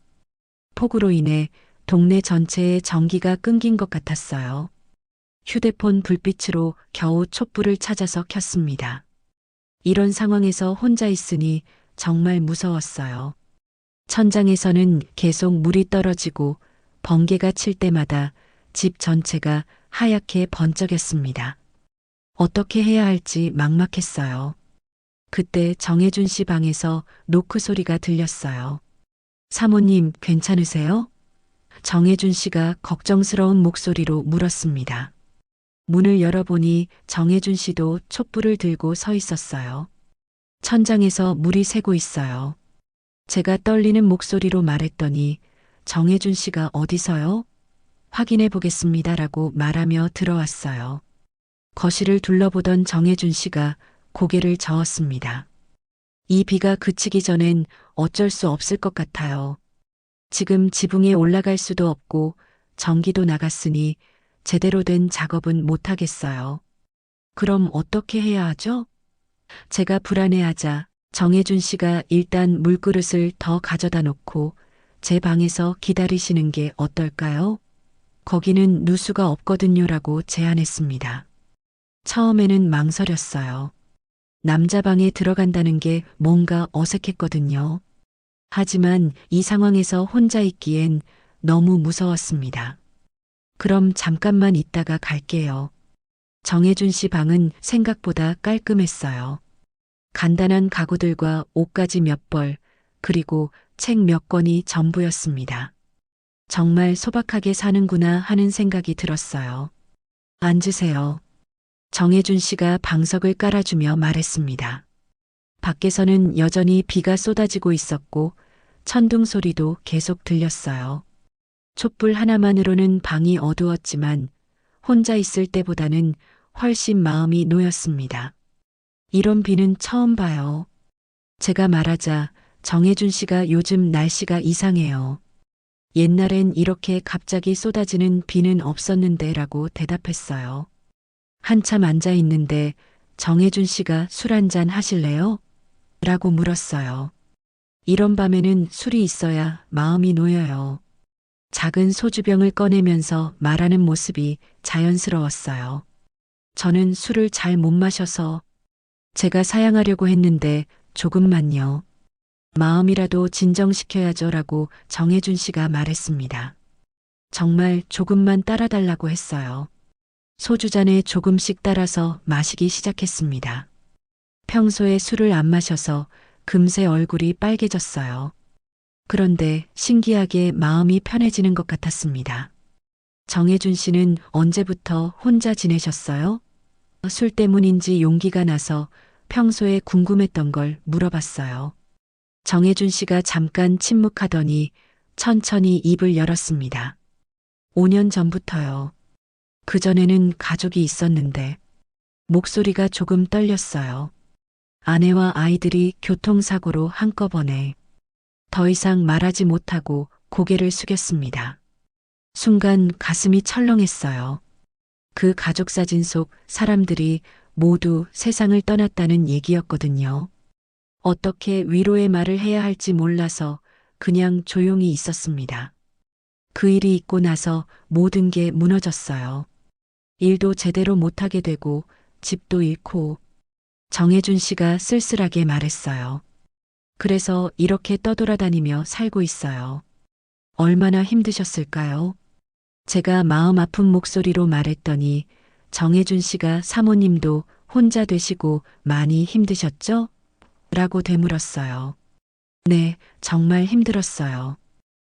폭우로 인해 동네 전체의 전기가 끊긴 것 같았어요. 휴대폰 불빛으로 겨우 촛불을 찾아서 켰습니다. 이런 상황에서 혼자 있으니 정말 무서웠어요. 천장에서는 계속 물이 떨어지고 번개가 칠 때마다 집 전체가 하얗게 번쩍였습니다. 어떻게 해야 할지 막막했어요. 그때 정혜준 씨 방에서 노크 소리가 들렸어요. 사모님, 괜찮으세요? 정혜준 씨가 걱정스러운 목소리로 물었습니다. 문을 열어보니 정혜준 씨도 촛불을 들고 서 있었어요. 천장에서 물이 새고 있어요. 제가 떨리는 목소리로 말했더니 정혜준 씨가 어디서요? 확인해 보겠습니다라고 말하며 들어왔어요. 거실을 둘러보던 정혜준 씨가 고개를 저었습니다. 이 비가 그치기 전엔 어쩔 수 없을 것 같아요. 지금 지붕에 올라갈 수도 없고 전기도 나갔으니 제대로 된 작업은 못 하겠어요. 그럼 어떻게 해야 하죠? 제가 불안해하자 정혜준 씨가 일단 물그릇을 더 가져다 놓고 제 방에서 기다리시는 게 어떨까요? 거기는 누수가 없거든요라고 제안했습니다. 처음에는 망설였어요. 남자 방에 들어간다는 게 뭔가 어색했거든요. 하지만 이 상황에서 혼자 있기엔 너무 무서웠습니다. 그럼 잠깐만 있다가 갈게요. 정혜준 씨 방은 생각보다 깔끔했어요. 간단한 가구들과 옷가지 몇 벌, 그리고 책 몇 권이 전부였습니다. 정말 소박하게 사는구나 하는 생각이 들었어요. 앉으세요. 정혜준 씨가 방석을 깔아주며 말했습니다. 밖에서는 여전히 비가 쏟아지고 있었고 천둥 소리도 계속 들렸어요. 촛불 하나만으로는 방이 어두웠지만 혼자 있을 때보다는 훨씬 마음이 놓였습니다. 이런 비는 처음 봐요. 제가 말하자 정혜준 씨가 요즘 날씨가 이상해요. 옛날엔 이렇게 갑자기 쏟아지는 비는 없었는데 라고 대답했어요. 한참 앉아 있는데 정혜준 씨가 술 한잔 하실래요? 라고 물었어요. 이런 밤에는 술이 있어야 마음이 놓여요. 작은 소주병을 꺼내면서 말하는 모습이 자연스러웠어요. 저는 술을 잘 못 마셔서 제가 사양하려고 했는데 조금만요. 마음이라도 진정시켜야죠 라고 정혜준 씨가 말했습니다. 정말 조금만 따라달라고 했어요. 소주잔에 조금씩 따라서 마시기 시작했습니다. 평소에 술을 안 마셔서 금세 얼굴이 빨개졌어요. 그런데 신기하게 마음이 편해지는 것 같았습니다. 정혜준 씨는 언제부터 혼자 지내셨어요? 술 때문인지 용기가 나서 평소에 궁금했던 걸 물어봤어요. 정혜준 씨가 잠깐 침묵하더니 천천히 입을 열었습니다. 5년 전부터요. 그전에는 가족이 있었는데 목소리가 조금 떨렸어요. 아내와 아이들이 교통사고로 한꺼번에 더 이상 말하지 못하고 고개를 숙였습니다. 순간 가슴이 철렁했어요. 그 가족 사진 속 사람들이 모두 세상을 떠났다는 얘기였거든요. 어떻게 위로의 말을 해야 할지 몰라서 그냥 조용히 있었습니다. 그 일이 있고 나서 모든 게 무너졌어요. 일도 제대로 못하게 되고 집도 잃고 정혜준 씨가 쓸쓸하게 말했어요. 그래서 이렇게 떠돌아다니며 살고 있어요. 얼마나 힘드셨을까요? 제가 마음 아픈 목소리로 말했더니 정혜준 씨가 사모님도 혼자 되시고 많이 힘드셨죠? 라고 되물었어요. 네, 정말 힘들었어요.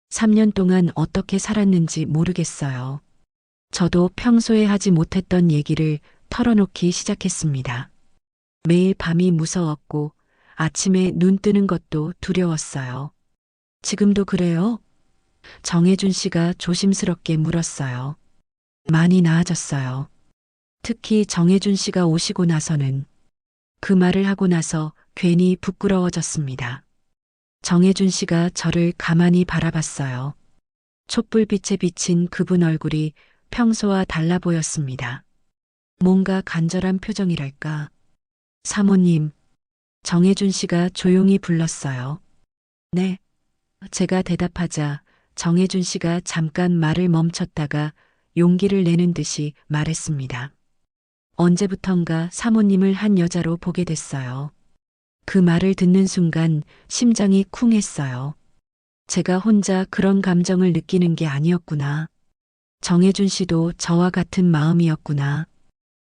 3년 동안 어떻게 살았는지 모르겠어요. 저도 평소에 하지 못했던 얘기를 털어놓기 시작했습니다. 매일 밤이 무서웠고 아침에 눈 뜨는 것도 두려웠어요. 지금도 그래요? 정혜준 씨가 조심스럽게 물었어요. 많이 나아졌어요. 특히 정혜준 씨가 오시고 나서는 그 말을 하고 나서 괜히 부끄러워졌습니다. 정혜준 씨가 저를 가만히 바라봤어요. 촛불빛에 비친 그분 얼굴이 평소와 달라 보였습니다. 뭔가 간절한 표정이랄까. 사모님, 정혜준 씨가 조용히 불렀어요. 네. 제가 대답하자 정혜준 씨가 잠깐 말을 멈췄다가 용기를 내는 듯이 말했습니다. 언제부턴가 사모님을 한 여자로 보게 됐어요. 그 말을 듣는 순간 심장이 쿵했어요. 제가 혼자 그런 감정을 느끼는 게 아니었구나. 정혜준 씨도 저와 같은 마음이었구나.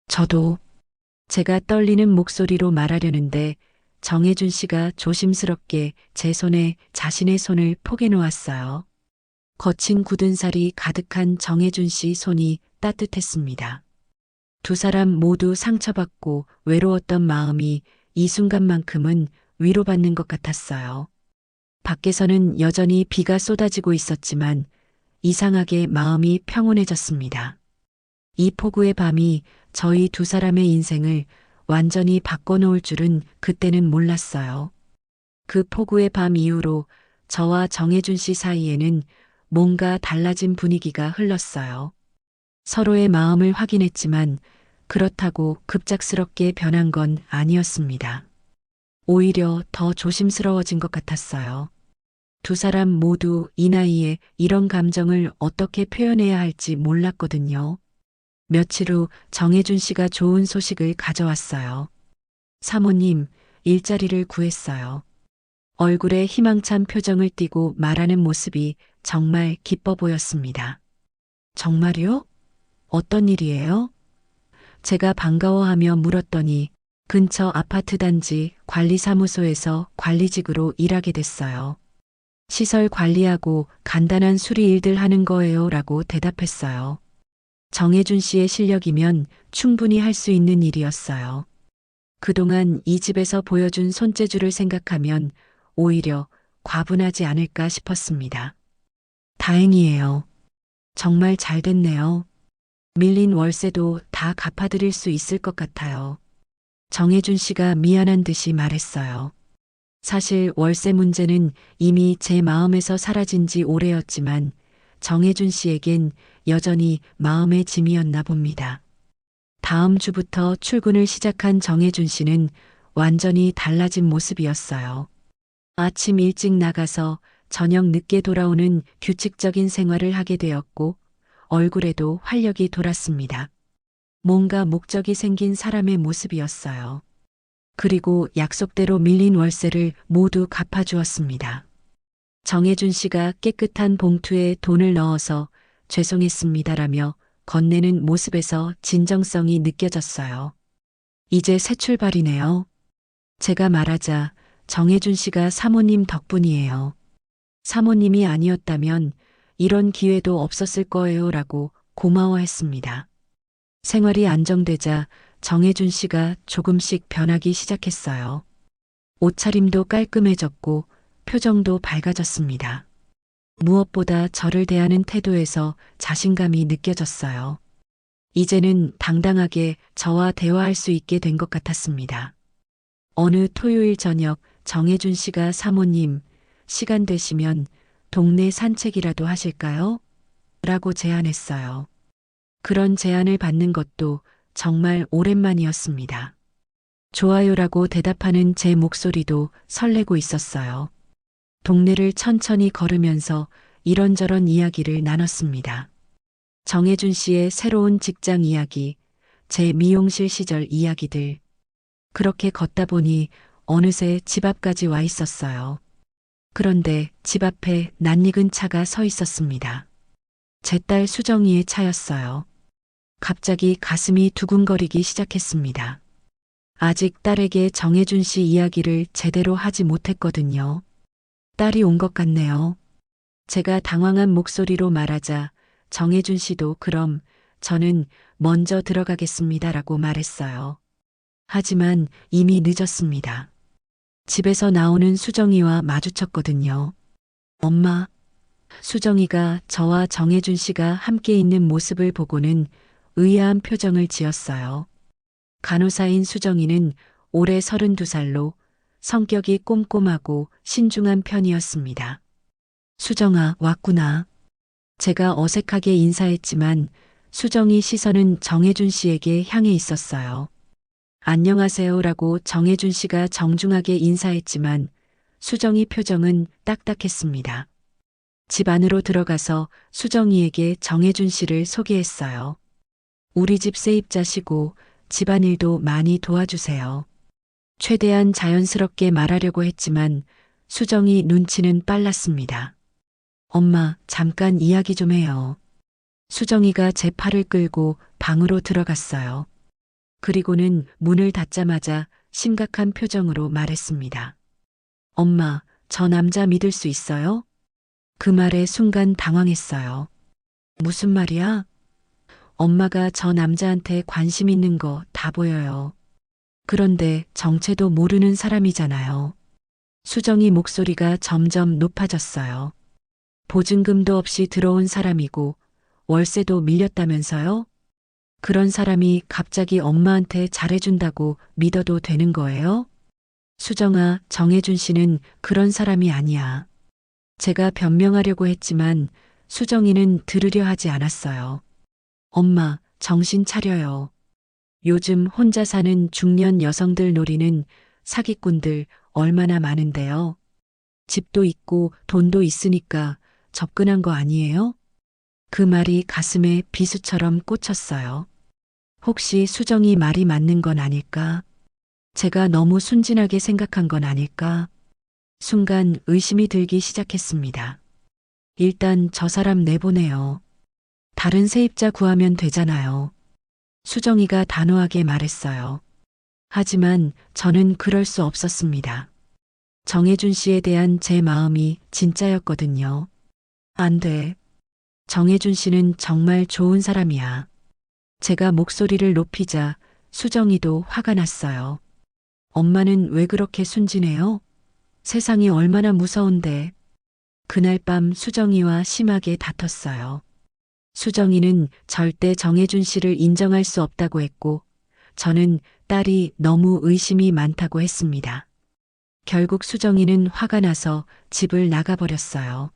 저도 제가 떨리는 목소리로 말하려는데 정혜준 씨가 조심스럽게 제 손에 자신의 손을 포개 놓았어요. 거친 굳은 살이 가득한 정혜준 씨 손이 따뜻했습니다. 두 사람 모두 상처받고 외로웠던 마음이 이 순간만큼은 위로받는 것 같았어요. 밖에서는 여전히 비가 쏟아지고 있었지만 이상하게 마음이 평온해졌습니다. 이 폭우의 밤이 저희 두 사람의 인생을 완전히 바꿔놓을 줄은 그때는 몰랐어요. 그 폭우의 밤 이후로 저와 정혜준 씨 사이에는 뭔가 달라진 분위기가 흘렀어요. 서로의 마음을 확인했지만 그렇다고 급작스럽게 변한 건 아니었습니다. 오히려 더 조심스러워진 것 같았어요. 두 사람 모두 이 나이에 이런 감정을 어떻게 표현해야 할지 몰랐거든요. 며칠 후 정혜준 씨가 좋은 소식을 가져왔어요. 사모님, 일자리를 구했어요. 얼굴에 희망찬 표정을 띠고 말하는 모습이 정말 기뻐 보였습니다. 정말요? 어떤 일이에요? 제가 반가워하며 물었더니 근처 아파트 단지 관리사무소에서 관리직으로 일하게 됐어요. 시설 관리하고 간단한 수리 일들 하는 거예요 라고 대답했어요. 정혜준 씨의 실력이면 충분히 할 수 있는 일이었어요. 그동안 이 집에서 보여준 손재주를 생각하면 오히려 과분하지 않을까 싶었습니다. 다행이에요. 정말 잘 됐네요. 밀린 월세도 다 갚아드릴 수 있을 것 같아요. 정혜준 씨가 미안한 듯이 말했어요. 사실 월세 문제는 이미 제 마음에서 사라진 지 오래였지만 정혜준 씨에겐 여전히 마음의 짐이었나 봅니다. 다음 주부터 출근을 시작한 정혜준 씨는 완전히 달라진 모습이었어요. 아침 일찍 나가서 저녁 늦게 돌아오는 규칙적인 생활을 하게 되었고 얼굴에도 활력이 돌았습니다. 뭔가 목적이 생긴 사람의 모습이었어요. 그리고 약속대로 밀린 월세를 모두 갚아주었습니다. 정혜준 씨가 깨끗한 봉투에 돈을 넣어서 죄송했습니다라며 건네는 모습에서 진정성이 느껴졌어요. 이제 새 출발이네요. 제가 말하자 정혜준 씨가 사모님 덕분이에요. 사모님이 아니었다면 이런 기회도 없었을 거예요 라고 고마워했습니다. 생활이 안정되자 정혜준 씨가 조금씩 변하기 시작했어요. 옷차림도 깔끔해졌고 표정도 밝아졌습니다. 무엇보다 저를 대하는 태도에서 자신감이 느껴졌어요. 이제는 당당하게 저와 대화할 수 있게 된 것 같았습니다. 어느 토요일 저녁 정혜준 씨가 사모님, 시간 되시면 동네 산책이라도 하실까요? 라고 제안했어요. 그런 제안을 받는 것도 정말 오랜만이었습니다. 좋아요라고 대답하는 제 목소리도 설레고 있었어요. 동네를 천천히 걸으면서 이런저런 이야기를 나눴습니다. 정혜준 씨의 새로운 직장 이야기, 제 미용실 시절 이야기들. 그렇게 걷다 보니 어느새 집 앞까지 와 있었어요. 그런데 집 앞에 낯익은 차가 서 있었습니다. 제 딸 수정이의 차였어요. 갑자기 가슴이 두근거리기 시작했습니다. 아직 딸에게 정혜준 씨 이야기를 제대로 하지 못했거든요. 딸이 온 것 같네요. 제가 당황한 목소리로 말하자 정혜준 씨도 그럼 저는 먼저 들어가겠습니다라고 말했어요. 하지만 이미 늦었습니다. 집에서 나오는 수정이와 마주쳤거든요. 엄마, 수정이가 저와 정혜준 씨가 함께 있는 모습을 보고는 의아한 표정을 지었어요. 간호사인 수정이는 올해 32살로 성격이 꼼꼼하고 신중한 편이었습니다. 수정아, 왔구나. 제가 어색하게 인사했지만 수정이 시선은 정혜준 씨에게 향해 있었어요. 안녕하세요라고 정혜준 씨가 정중하게 인사했지만 수정이 표정은 딱딱했습니다. 집 안으로 들어가서 수정이에게 정혜준 씨를 소개했어요. 우리 집 세입자시고 집안일도 많이 도와주세요. 최대한 자연스럽게 말하려고 했지만 수정이 눈치는 빨랐습니다. 엄마, 잠깐 이야기 좀 해요. 수정이가 제 팔을 끌고 방으로 들어갔어요. 그리고는 문을 닫자마자 심각한 표정으로 말했습니다. 엄마, 저 남자 믿을 수 있어요? 그 말에 순간 당황했어요. 무슨 말이야? 엄마가 저 남자한테 관심 있는 거 다 보여요. 그런데 정체도 모르는 사람이잖아요. 수정이 목소리가 점점 높아졌어요. 보증금도 없이 들어온 사람이고 월세도 밀렸다면서요? 그런 사람이 갑자기 엄마한테 잘해준다고 믿어도 되는 거예요? 수정아, 정혜준 씨는 그런 사람이 아니야. 제가 변명하려고 했지만 수정이는 들으려 하지 않았어요. 엄마, 정신 차려요. 요즘 혼자 사는 중년 여성들 노리는 사기꾼들 얼마나 많은데요. 집도 있고 돈도 있으니까 접근한 거 아니에요? 그 말이 가슴에 비수처럼 꽂혔어요. 혹시 수정이 말이 맞는 건 아닐까? 제가 너무 순진하게 생각한 건 아닐까? 순간 의심이 들기 시작했습니다. 일단 저 사람 내보내요. 다른 세입자 구하면 되잖아요. 수정이가 단호하게 말했어요. 하지만 저는 그럴 수 없었습니다. 정혜준 씨에 대한 제 마음이 진짜였거든요. 안 돼. 정혜준 씨는 정말 좋은 사람이야. 제가 목소리를 높이자 수정이도 화가 났어요. 엄마는 왜 그렇게 순진해요? 세상이 얼마나 무서운데. 그날 밤 수정이와 심하게 다퉜어요. 수정이는 절대 정혜준 씨를 인정할 수 없다고 했고, 저는 딸이 너무 의심이 많다고 했습니다. 결국 수정이는 화가 나서 집을 나가버렸어요.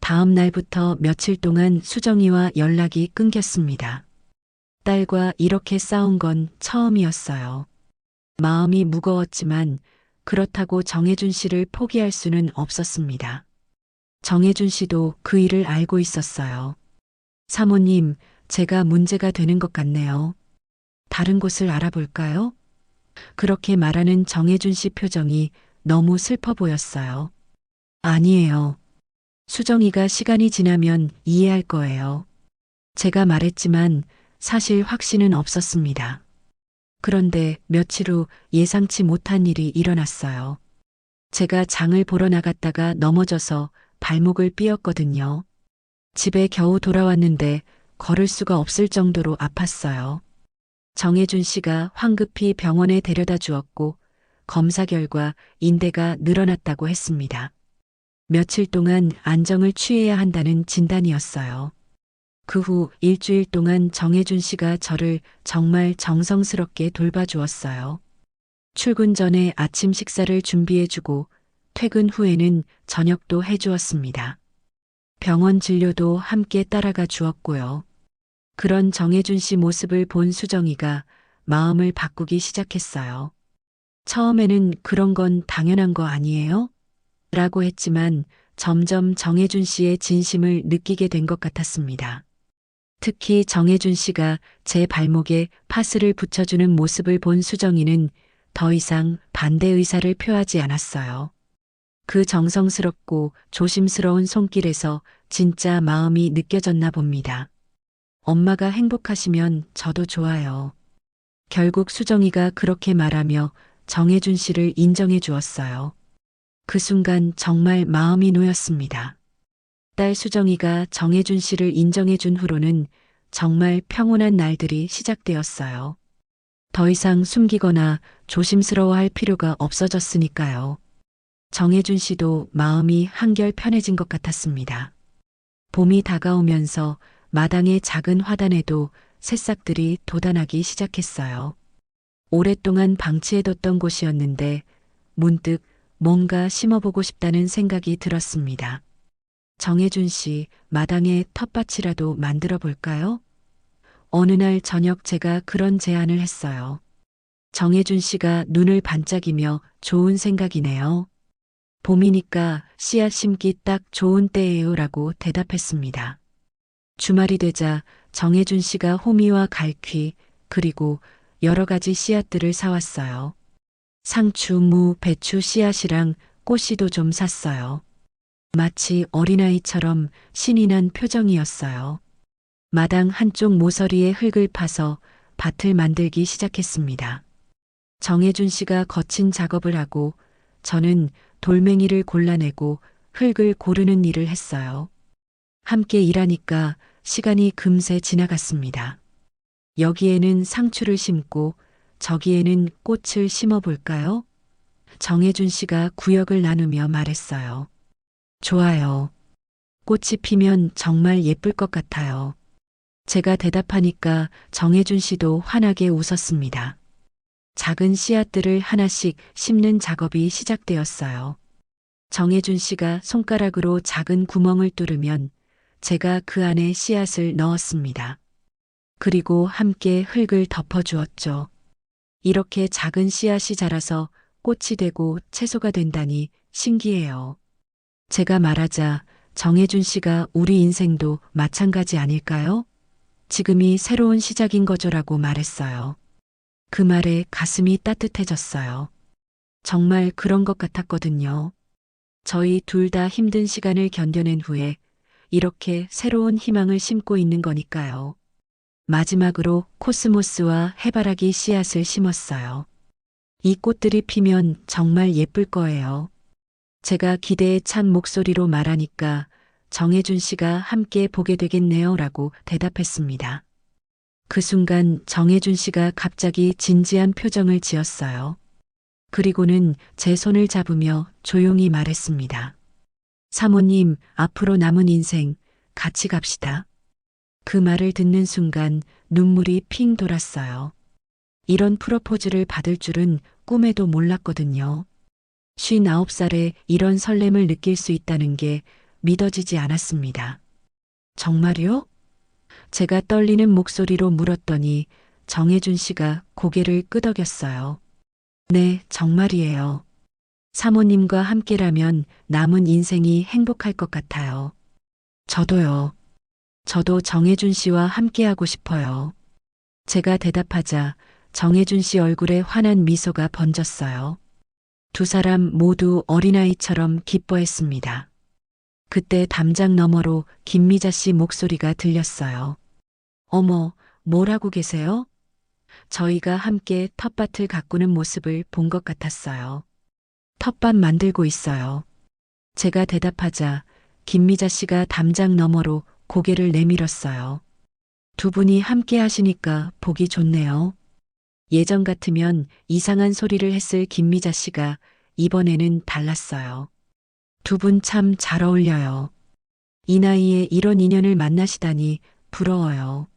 다음 날부터 며칠 동안 수정이와 연락이 끊겼습니다. 딸과 이렇게 싸운 건 처음이었어요. 마음이 무거웠지만 그렇다고 정혜준 씨를 포기할 수는 없었습니다. 정혜준 씨도 그 일을 알고 있었어요. 사모님, 제가 문제가 되는 것 같네요. 다른 곳을 알아볼까요? 그렇게 말하는 정혜준 씨 표정이 너무 슬퍼 보였어요. 아니에요. 수정이가 시간이 지나면 이해할 거예요. 제가 말했지만 사실 확신은 없었습니다. 그런데 며칠 후 예상치 못한 일이 일어났어요. 제가 장을 보러 나갔다가 넘어져서 발목을 삐었거든요. 집에 겨우 돌아왔는데 걸을 수가 없을 정도로 아팠어요. 정혜준 씨가 황급히 병원에 데려다 주었고 검사 결과 인대가 늘어났다고 했습니다. 며칠 동안 안정을 취해야 한다는 진단이었어요. 그 후 일주일 동안 정혜준 씨가 저를 정말 정성스럽게 돌봐주었어요. 출근 전에 아침 식사를 준비해주고 퇴근 후에는 저녁도 해주었습니다. 병원 진료도 함께 따라가 주었고요. 그런 정혜준 씨 모습을 본 수정이가 마음을 바꾸기 시작했어요. 처음에는 그런 건 당연한 거 아니에요? 라고 했지만 점점 정혜준 씨의 진심을 느끼게 된 것 같았습니다. 특히 정혜준 씨가 제 발목에 파스를 붙여주는 모습을 본 수정이는 더 이상 반대 의사를 표하지 않았어요. 그 정성스럽고 조심스러운 손길에서 진짜 마음이 느껴졌나 봅니다. 엄마가 행복하시면 저도 좋아요. 결국 수정이가 그렇게 말하며 정혜준 씨를 인정해 주었어요. 그 순간 정말 마음이 놓였습니다. 딸 수정이가 정혜준 씨를 인정해 준 후로는 정말 평온한 날들이 시작되었어요. 더 이상 숨기거나 조심스러워할 필요가 없어졌으니까요. 정혜준 씨도 마음이 한결 편해진 것 같았습니다. 봄이 다가오면서 마당의 작은 화단에도 새싹들이 돋아나기 시작했어요. 오랫동안 방치해뒀던 곳이었는데 문득 뭔가 심어보고 싶다는 생각이 들었습니다. 정혜준 씨, 마당에 텃밭이라도 만들어 볼까요? 어느 날 저녁 제가 그런 제안을 했어요. 정혜준 씨가 눈을 반짝이며 좋은 생각이네요. 봄이니까 씨앗 심기 딱 좋은 때예요 라고 대답했습니다. 주말이 되자 정혜준 씨가 호미와 갈퀴 그리고 여러 가지 씨앗들을 사왔어요. 상추, 무, 배추 씨앗이랑 꽃씨도 좀 샀어요. 마치 어린아이처럼 신이 난 표정이었어요. 마당 한쪽 모서리에 흙을 파서 밭을 만들기 시작했습니다. 정혜준 씨가 거친 작업을 하고 저는 돌멩이를 골라내고 흙을 고르는 일을 했어요. 함께 일하니까 시간이 금세 지나갔습니다. 여기에는 상추를 심고 저기에는 꽃을 심어볼까요? 정혜준 씨가 구역을 나누며 말했어요. 좋아요. 꽃이 피면 정말 예쁠 것 같아요. 제가 대답하니까 정혜준 씨도 환하게 웃었습니다. 작은 씨앗들을 하나씩 심는 작업이 시작되었어요. 정혜준 씨가 손가락으로 작은 구멍을 뚫으면 제가 그 안에 씨앗을 넣었습니다. 그리고 함께 흙을 덮어주었죠. 이렇게 작은 씨앗이 자라서 꽃이 되고 채소가 된다니 신기해요. 제가 말하자 정혜준 씨가 우리 인생도 마찬가지 아닐까요? 지금이 새로운 시작인 거죠라고 말했어요. 그 말에 가슴이 따뜻해졌어요. 정말 그런 것 같았거든요. 저희 둘 다 힘든 시간을 견뎌낸 후에 이렇게 새로운 희망을 심고 있는 거니까요. 마지막으로 코스모스와 해바라기 씨앗을 심었어요. 이 꽃들이 피면 정말 예쁠 거예요. 제가 기대에 찬 목소리로 말하니까 정혜준 씨가 함께 보게 되겠네요 라고 대답했습니다. 그 순간 정혜준 씨가 갑자기 진지한 표정을 지었어요. 그리고는 제 손을 잡으며 조용히 말했습니다. 사모님, 앞으로 남은 인생 같이 갑시다. 그 말을 듣는 순간 눈물이 핑 돌았어요. 이런 프로포즈를 받을 줄은 꿈에도 몰랐거든요. 59살에 이런 설렘을 느낄 수 있다는 게 믿어지지 않았습니다. 정말요? 제가 떨리는 목소리로 물었더니 정혜준 씨가 고개를 끄덕였어요. 네, 정말이에요. 사모님과 함께라면 남은 인생이 행복할 것 같아요. 저도요. 저도 정혜준 씨와 함께하고 싶어요. 제가 대답하자 정혜준 씨 얼굴에 환한 미소가 번졌어요. 두 사람 모두 어린아이처럼 기뻐했습니다. 그때 담장 너머로 김미자 씨 목소리가 들렸어요. 어머, 뭘 하고 계세요? 저희가 함께 텃밭을 가꾸는 모습을 본 것 같았어요. 텃밭 만들고 있어요. 제가 대답하자 김미자 씨가 담장 너머로 고개를 내밀었어요. 두 분이 함께 하시니까 보기 좋네요. 예전 같으면 이상한 소리를 했을 김미자 씨가 이번에는 달랐어요. 두 분 참 잘 어울려요. 이 나이에 이런 인연을 만나시다니 부러워요.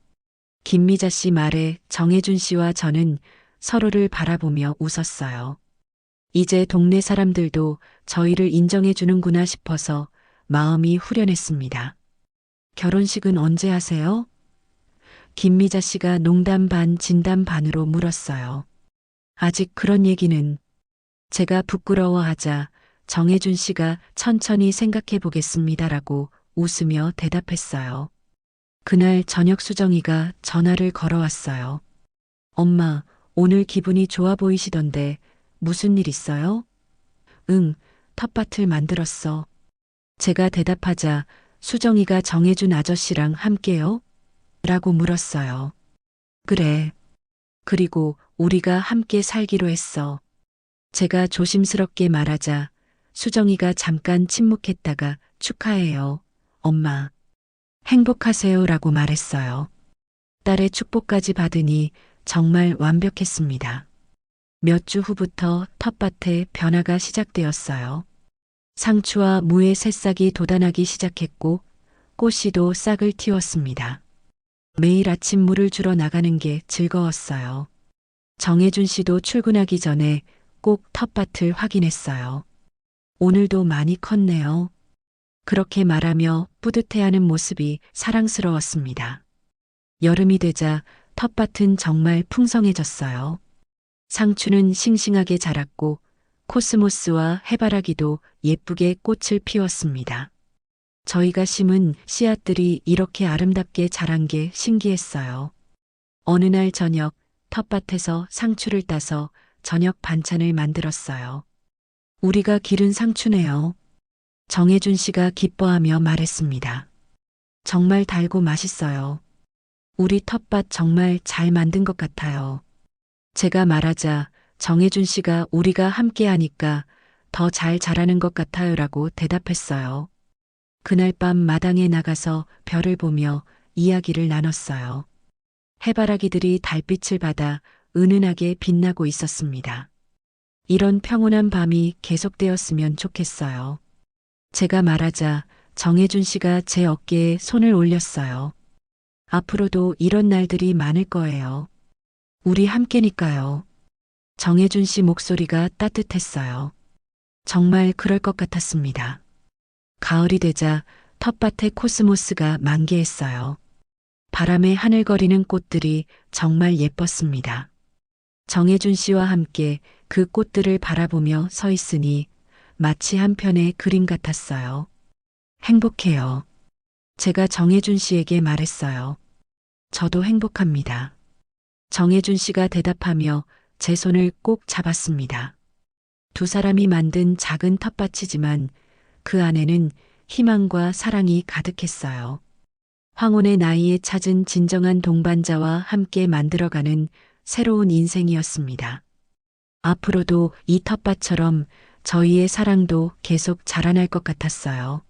김미자 씨 말에 정혜준 씨와 저는 서로를 바라보며 웃었어요. 이제 동네 사람들도 저희를 인정해 주는구나 싶어서 마음이 후련했습니다. 결혼식은 언제 하세요? 김미자 씨가 농담 반 진담 반으로 물었어요. 아직 그런 얘기는. 제가 부끄러워하자 정혜준 씨가 천천히 생각해 보겠습니다라고 웃으며 대답했어요. 그날 저녁 수정이가 전화를 걸어왔어요. 엄마, 오늘 기분이 좋아 보이시던데 무슨 일 있어요? 응, 텃밭을 만들었어. 제가 대답하자 수정이가 정혜준 아저씨랑 함께요? 라고 물었어요. 그래. 그리고 우리가 함께 살기로 했어. 제가 조심스럽게 말하자 수정이가 잠깐 침묵했다가 축하해요. 엄마. 행복하세요 라고 말했어요. 딸의 축복까지 받으니 정말 완벽했습니다. 몇 주 후부터 텃밭에 변화가 시작되었어요. 상추와 무의 새싹이 돋아나기 시작했고 꽃씨도 싹을 틔웠습니다. 매일 아침 물을 주러 나가는 게 즐거웠어요. 정혜준 씨도 출근하기 전에 꼭 텃밭을 확인했어요. 오늘도 많이 컸네요. 그렇게 말하며 뿌듯해하는 모습이 사랑스러웠습니다. 여름이 되자 텃밭은 정말 풍성해졌어요. 상추는 싱싱하게 자랐고 코스모스와 해바라기도 예쁘게 꽃을 피웠습니다. 저희가 심은 씨앗들이 이렇게 아름답게 자란 게 신기했어요. 어느 날 저녁 텃밭에서 상추를 따서 저녁 반찬을 만들었어요. 우리가 기른 상추네요. 정혜준 씨가 기뻐하며 말했습니다. 정말 달고 맛있어요. 우리 텃밭 정말 잘 만든 것 같아요. 제가 말하자 정혜준 씨가 우리가 함께 하니까 더 잘 자라는 것 같아요라고 대답했어요. 그날 밤 마당에 나가서 별을 보며 이야기를 나눴어요. 해바라기들이 달빛을 받아 은은하게 빛나고 있었습니다. 이런 평온한 밤이 계속되었으면 좋겠어요. 제가 말하자 정혜준 씨가 제 어깨에 손을 올렸어요. 앞으로도 이런 날들이 많을 거예요. 우리 함께니까요. 정혜준 씨 목소리가 따뜻했어요. 정말 그럴 것 같았습니다. 가을이 되자 텃밭의 코스모스가 만개했어요. 바람에 하늘거리는 꽃들이 정말 예뻤습니다. 정혜준 씨와 함께 그 꽃들을 바라보며 서 있으니 마치 한 편의 그림 같았어요. 행복해요. 제가 정혜준 씨에게 말했어요. 저도 행복합니다. 정혜준 씨가 대답하며 제 손을 꼭 잡았습니다. 두 사람이 만든 작은 텃밭이지만 그 안에는 희망과 사랑이 가득했어요. 황혼의 나이에 찾은 진정한 동반자와 함께 만들어가는 새로운 인생이었습니다. 앞으로도 이 텃밭처럼 저희의 사랑도 계속 자라날 것 같았어요.